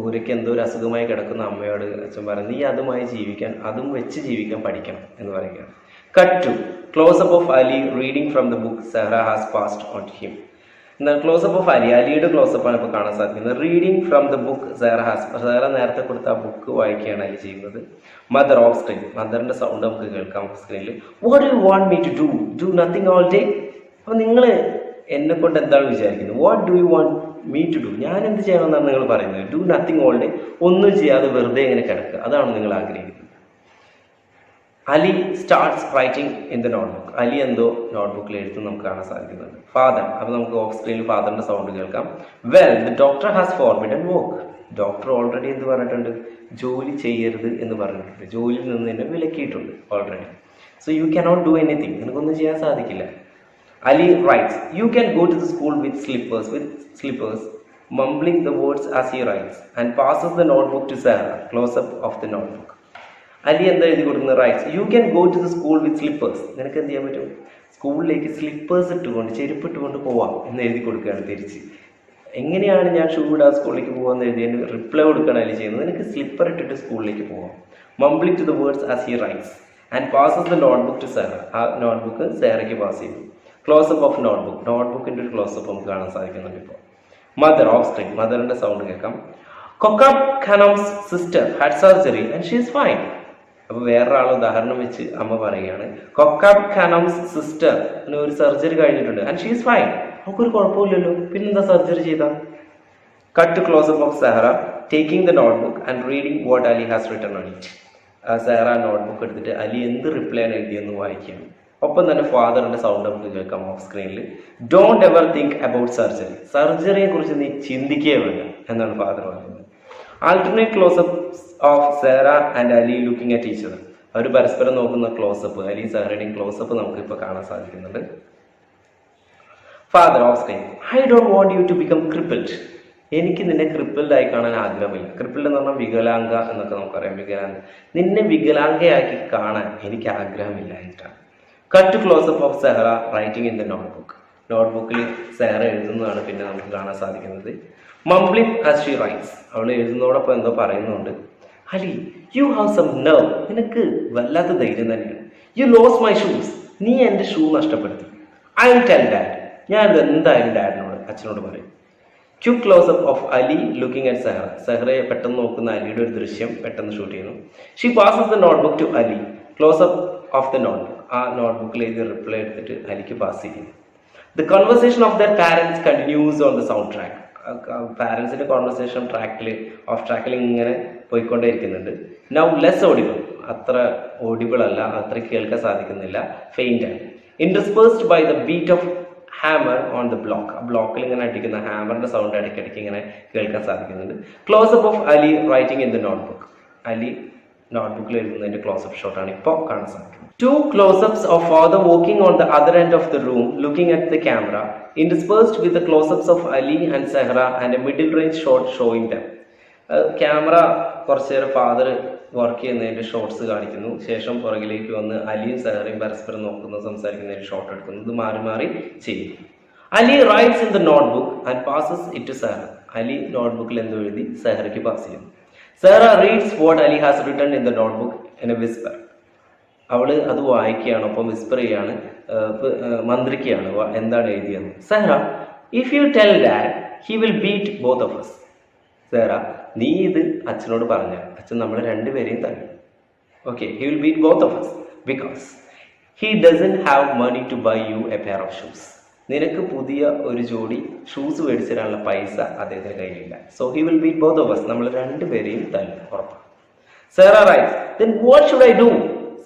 ഊരയ്ക്ക് എന്തോ ഒരു അസുഖമായി കിടക്കുന്ന അമ്മയോട് അച്ഛൻ പറഞ്ഞു, നീ അതുമായി ജീവിക്കാൻ, അതും വെച്ച് ജീവിക്കാൻ പഠിക്കണം എന്ന് പറയുകയാണ്. Cut to close up of Ali reading from the book Zahra has passed on to him. എന്നാൽ ക്ലോസപ്പ് ഓഫ് അലി, അലിയുടെ ക്ലോസപ്പാണ് ഇപ്പോൾ കാണാൻ സാധിക്കുന്നത്. Reading from the book Zahra നേരത്തെ കൊടുത്ത ആ ബുക്ക് വായിക്കുകയാണ് അലി ചെയ്യുന്നത്. മദർ ഓഫ് സ്ക്രീൻ, മദറിന്റെ സൗണ്ട് നമുക്ക് കേൾക്കാം സ്ക്രീനിൽ. What you want me to do nothing all day. അപ്പോൾ നിങ്ങൾ എന്നെ കൊണ്ട് എന്താണ് വിചാരിക്കുന്നത്? What do you want me to do, ഞാൻ എന്ത് ചെയ്യണമെന്നാണ് നിങ്ങൾ പറയുന്നത്? ഡു നത്തിങ് ഓൾ ഡേ, ഒന്നും ചെയ്യാതെ വെറുതെ ഇങ്ങനെ കിടക്കുക, അതാണ് നിങ്ങൾ ആഗ്രഹിക്കുന്നത്. Ali starts writing in the notebook. Ali എന്തോ നോട്ട്ബുക്കിൽ എഴുതും നമുക്ക് കാണാൻ സാധിക്കുന്നുണ്ട്. ഫാദർ, അപ്പോൾ നമുക്ക് ഓഫ് സ്ക്രീനിൽ ഫാദറിന്റെ സൗണ്ട് കേൾക്കാം. Well the doctor has forbidden work. Doctor already എന്ത് പറഞ്ഞിട്ടുണ്ട്? ജോലി ചെയ്യരുത് എന്ന് പറഞ്ഞിട്ടുണ്ട്. ജോലിയിൽ നിന്ന് തന്നെ വിലക്കിയിട്ടുണ്ട് already. So you cannot do anything, നിനക്കൊന്നും ചെയ്യാൻ സാധിക്കില്ല. Ali writes, you can go to the school with slippers, mumbling the words as he writes, and passes the notebook to Sarah. Close up of the notebook. Ali എന്താ എഴുതി കൊടുക്കുന്നത്? Writes, you can go to the school with slippers. നിനക്ക് എന്ത് ചെയ്യാൻ പറ്റും? സ്കൂളിലേക്ക് സ്ലിപ്പേഴ്സ് ഇട്ടുകൊണ്ട്, ചെരുപ്പ് ഇട്ടുകൊണ്ട് പോവാം എന്ന് എഴുതി കൊടുക്കുകയാണ് തിരിച്ച്. എങ്ങനെയാണ് ഞാൻ ഷൂ ഇടാൻ സ്കൂളിലേക്ക് പോകാമെന്ന് എഴുതിയതിന് റിപ്ലൈ കൊടുക്കുകയാണ് അലി ചെയ്യുന്നത്. നിനക്ക് സ്ലിപ്പർ ഇട്ടിട്ട് സ്കൂളിലേക്ക് പോവാം. Mumbling to the words as he writes and passes the notebook to Sara. ആ നോട്ട്ബുക്ക് സാറയ്ക്ക് പാസ് ചെയ്തു. ക്ലോസപ്പ് ഓഫ് നോട്ട്ബുക്ക്, നോട്ട്ബുക്കിൻ്റെ ഒരു ക്ലോസപ്പ് നമുക്ക് കാണാൻ സാധിക്കുന്നുണ്ട് ഇപ്പോൾ. മദർ ഓഫ് സ്ക്രീൻ, മദറിൻ്റെ സൗണ്ട് കേൾക്കാം. Kokab Khanom's sister had surgery and she is fine. അപ്പോൾ വേറൊരാൾ ഉദാഹരണം വെച്ച് അമ്മ പറയുകയാണ്, കൊക്കാബ് ഖാനോംസ് സിസ്റ്റർ ഒരു സർജറി കഴിഞ്ഞിട്ടുണ്ട് ആൻഡ് ഷീ ഈസ് ഫൈൻ. നമുക്കൊരു കുഴപ്പമില്ലല്ലോ, പിന്നെന്താ സർജറി ചെയ്താ? Cut to close up of Zehra taking the notebook and reading what Ali has written on it. Zehra notebook എടുത്തിട്ട് അലി എന്ത് റിപ്ലൈ ആണ് എഴുതിയെന്ന് വായിക്കുകയാണ്. ഒപ്പം തന്നെ ഫാദറിന്റെ സൗണ്ട് നമുക്ക് കേൾക്കാം ഓഫ് സ്ക്രീനിൽ. Don't ever think about surgery. സർജറിയെ കുറിച്ച് നീ ചിന്തിക്കുകയേ വേണ്ട എന്നാണ് ഫാദർ പറയുന്നത്. Alternate close up of Zehra and Ali looking at each other. അവർ പരസ്പരം നോക്കുന്ന ക്ലോസപ്പ്, അലി സെഹ്റയുടെയും ക്ലോസപ്പ് നമുക്ക് ഇപ്പോൾ കാണാൻ സാധിക്കുന്നുണ്ട്. Father off screen, I don't want you to become crippled. എനിക്ക് നിന്നെ ക്രിപ്പിൾഡ് ആയി കാണാൻ ആഗ്രഹമില്ല. ക്രിപ്പിൾഡ് എന്ന് പറഞ്ഞാൽ വികലാംഗ എന്നൊക്കെ നമുക്കറിയാം. വികലാംഗ, നിന്നെ വികലാംഗയാക്കി കാണാൻ എനിക്ക് ആഗ്രഹമില്ല എന്നിട്ടാണ്. Cut close up of Zehra writing in the notebook. നോട്ട്ബുക്കിൽ സെഹ്റ എഴുതുന്നതാണ് പിന്നെ നമുക്ക് കാണാൻ സാധിക്കുന്നത്. മംബ്ലിംഗ് ആസ് ഷീ റൈറ്റ്സ്, അവൾ എഴുതുന്നതോടൊപ്പം എന്തോ പറയുന്നുണ്ട്. Ali, you have some nerve. നിനക്ക് വല്ലാത്ത ധൈര്യം തന്നെയാണ്. You lose my shoes. നീ എൻ്റെ ഷൂ നഷ്ടപ്പെടുത്തി. I will tell dad. ഞാനിത് എന്തായാലും ഡാഡിനോട് അച്ഛനോട് പറയും. Cue close up of Ali looking at Zehra. സെഹ്റയെ പെട്ടെന്ന് നോക്കുന്ന അലിയുടെ ഒരു ദൃശ്യം പെട്ടെന്ന് ഷൂട്ട് ചെയ്യുന്നു. She passes the notebook to Ali. Close up of the notebook. ആ നോട്ട്ബുക്കിൽ എഴുതി റിപ്ലൈ എടുത്തിട്ട് അലിക്ക് പാസ് ചെയ്യുന്നു. The conversation of their parents continuous on the soundtrack. പാരൻസിന്റെ കോൺവെർസേഷൻ ട്രാക്കിൽ ഇങ്ങനെ പോയിക്കൊണ്ടേയിരിക്കുന്നുണ്ട്. Now less audible. അത്ര ഓഡിബിൾ അല്ല, അത്ര കേൾക്കാൻ സാധിക്കുന്നില്ല, ഫെയിൻ്റ് ആണ്. Interspersed by the beat of hammer on the block. ആ ബ്ലോക്കിൽ ഇങ്ങനെ അടിക്കുന്ന ഹാമറിന്റെ സൗണ്ട് ഇടയ്ക്കിടയ്ക്ക് ഇങ്ങനെ കേൾക്കാൻ സാധിക്കുന്നുണ്ട്. Close up of Ali writing in the notebook. Ali നോട്ട്ബുക്കിൽ എഴുതുന്നതിന്റെ ക്ലോസപ്പ് ഷോട്ടാണ് ഇപ്പോൾ കാണാൻ സാധിക്കുന്നത്. 2 close-ups of father walking on the other end of the room looking at the camera, interspersed with the close-ups of Ali and Sahra and a middle range shot showing them. Camera കുറച്ച് നേരം ഫാദർ വർക്ക് ചെയ്യുന്നതിൻ്റെ ഷോട്ട്സ് കാണിക്കുന്നു. ശേഷം പുറകിലേക്ക് വന്ന് അലിയും സെഹറയും പരസ്പരം നോക്കുന്നു, സംസാരിക്കുന്നതിന് ഷോട്ട് എടുക്കുന്നു. ഇത് മാറി മാറി ചെയ്യും. Ali writes in the notebook and passes it to Zehra. അലി നോട്ട്ബുക്കിൽ എന്തോ എഴുതി സെഹറയ്ക്ക് പാസ് ചെയ്യുന്നു. Zehra reads what Ali has written in the notebook in a whisper. അവള് അത് വായിക്കുകയാണ്, ഒപ്പം വിസ്പർ ചെയ്യാണ്, മന്ത്രിക്കുകയാണ് എന്താണ് എഴുതിയത്. Zehra, if you tell that he will beat both of us. Zehra, നീ ഇത് അച്ഛനോട് പറഞ്ഞാൽ അച്ഛൻ നമ്മൾ രണ്ടുപേരെയും തരും. Okay, he will beat both of us because he doesn't have money to buy you a pair of shoes. നിനക്ക് പുതിയ ഒരു ജോഡി ഷൂസ് മേടിച്ചു തരാനുള്ള പൈസ അദ്ദേഹത്തിന് കയ്യിലില്ല. So he will beat both of us. നമ്മൾ രണ്ടുപേരെയും തരും, ഉറപ്പാണ്. Zehra writes, then what should I do.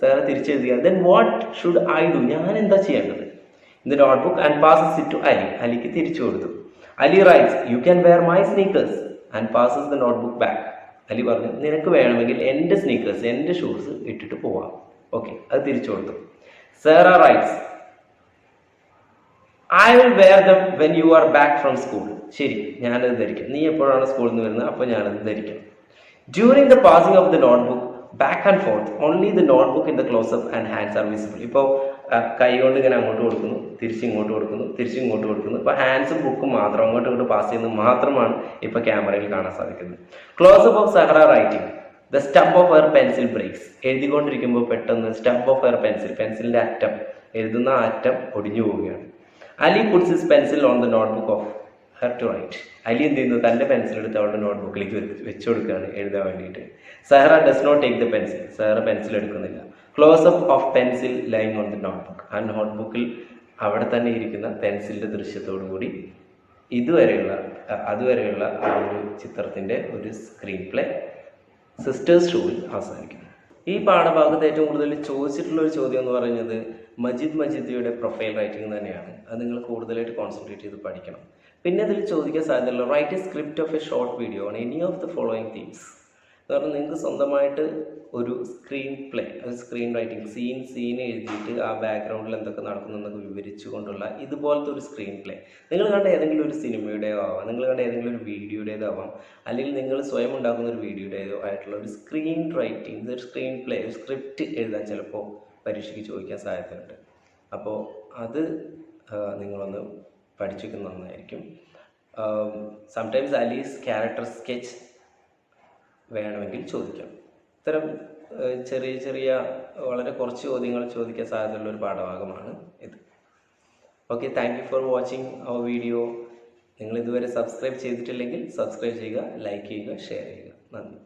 Zehra തിരിച്ചെഴുതുക, then what should I do, ഞാൻ എന്താ ചെയ്യേണ്ടത്. In the notebook and passes it to Ali. അലിക്ക് തിരിച്ചു കൊടുത്തു. Ali writes, you can wear my sneakers and passes the notebook back. Ali പറഞ്ഞു, നിനക്ക് വേണമെങ്കിൽ എൻ്റെ സ്നീക്കേഴ്സ്, എൻ്റെ ഷൂസ് ഇട്ടിട്ട് പോവാം. ഓക്കെ, അത് തിരിച്ചു കൊടുത്തു. Zahra writes, I will wear them when you are back from school. ശരി, ഞാനത് ധരിക്കാം. നീ എപ്പോഴാണ് സ്കൂളിൽ നിന്ന് വരുന്നത് അപ്പോൾ ഞാനത് ധരിക്കാം. During the passing of the notebook back and forth only the notebook in the closeup and hands are visible. ഇപ്പോൾ കൈ കൊണ്ട് ഇങ്ങനെ അങ്ങോട്ട് കൊടുക്കുന്നു, തിരിച്ചിങ്ങോട്ട് കൊടുക്കുന്നു, തിരിച്ചിങ്ങോട്ട് കൊടുക്കുന്നു. ഇപ്പോൾ ഹാൻഡ്സും ബുക്കും മാത്രം അങ്ങോട്ട് ഇങ്ങോട്ട് പാസ് ചെയ്യുന്നത് മാത്രമാണ് ഇപ്പോൾ ക്യാമറയിൽ കാണാൻ സാധിക്കുന്നത്. Closeup of Zehra writing, the stub of her pencil breaks. എഴുതിക്കൊണ്ടിരിക്കുമ്പോൾ പെട്ടെന്ന് സ്റ്റബ് ഓഫ് ഹെർ പെൻസിൽ, പെൻസിലിൻ്റെ അറ്റം, എഴുതുന്ന അറ്റം ഒടിഞ്ഞു പോവുകയാണ്. Ali puts his pencil on the notebook of her to write. Ali എന്ത് ചെയ്യുന്നു, തൻ്റെ പെൻസിൽ എടുത്ത് അവളുടെ നോട്ട്ബുക്കിലേക്ക് വെച്ചു കൊടുക്കുകയാണ് എഴുതാൻ വേണ്ടിയിട്ട്. Sehra does not take the pencil. Sehra pencil എടുക്കുന്നില്ല. Closeup of pencil lying on the notebook. ആ നോട്ട്ബുക്കിൽ അവിടെ തന്നെ ഇരിക്കുന്ന പെൻസിലിൻ്റെ ദൃശ്യത്തോടു കൂടി അതുവരെയുള്ള ആ ഒരു ചിത്രത്തിൻ്റെ ഒരു സ്ക്രീൻ പ്ലേ സിസ്റ്റേഴ്സ് ഷോയിൽ അവസാനിക്കുന്നു. ഈ പാഠഭാഗത്ത് ഏറ്റവും കൂടുതൽ ചോദിച്ചിട്ടുള്ള ഒരു ചോദ്യം എന്ന് പറയുന്നത് മജീദിയുടെ പ്രൊഫൈൽ റൈറ്റിംഗ് തന്നെയാണ്. അത് നിങ്ങൾ കൂടുതലായിട്ട് കോൺസെൻട്രേറ്റ് ചെയ്ത് പഠിക്കണം. പിന്നെ അതിൽ ചോദിക്കാൻ സാധ്യതയുള്ള write a script of A short video on any of the following themes. കാരണം നിങ്ങൾക്ക് സ്വന്തമായിട്ട് ഒരു സ്ക്രീൻ പ്ലേ, ഒരു സ്ക്രീൻ റൈറ്റിംഗ്, സീൻ എഴുതിയിട്ട് ആ ബാക്ക്ഗ്രൗണ്ടിൽ എന്തൊക്കെ നടക്കുന്നതെന്നൊക്കെ വിവരിച്ചു കൊണ്ടുള്ള ഇതുപോലത്തെ ഒരു സ്ക്രീൻ പ്ലേ നിങ്ങൾ കണ്ട ഏതെങ്കിലും ഒരു സിനിമയുടേതോ ആവാം, നിങ്ങൾ കണ്ട ഏതെങ്കിലും ഒരു വീഡിയോയുടേതോ ആവാം, അല്ലെങ്കിൽ നിങ്ങൾ സ്വയം ഉണ്ടാക്കുന്ന ഒരു വീഡിയോയുടേതോ ആയിട്ടുള്ള ഒരു സ്ക്രീൻ റൈറ്റിംഗ്, ഒരു സ്ക്രീൻ പ്ലേ, ഒരു സ്ക്രിപ്റ്റ് എഴുതാൻ ചിലപ്പോൾ പരീക്ഷയ്ക്ക് ചോദിക്കാൻ സാധ്യതയുണ്ട്. അപ്പോൾ അത് നിങ്ങളൊന്ന് പഠിച്ചു വയ്ക്കുന്നത് നന്നായിരിക്കും. സംടൈംസ് അലീസ് ക്യാരക്ടർ സ്കെച്ച് വേണമെങ്കിൽ ചോദിക്കാം. ഇത്തരം ചെറിയ വളരെ കുറച്ച് ചോദ്യങ്ങൾ ചോദിക്കാൻ സാധ്യതയുള്ള ഒരു പാഠഭാഗമാണ് ഇത്. Okay, thank you for watching our video. നിങ്ങൾ ഇതുവരെ സബ്സ്ക്രൈബ് ചെയ്തിട്ടില്ലെങ്കിൽ സബ്സ്ക്രൈബ് ചെയ്യുക, ലൈക്ക് ചെയ്യുക, ഷെയർ ചെയ്യുക. നന്ദി.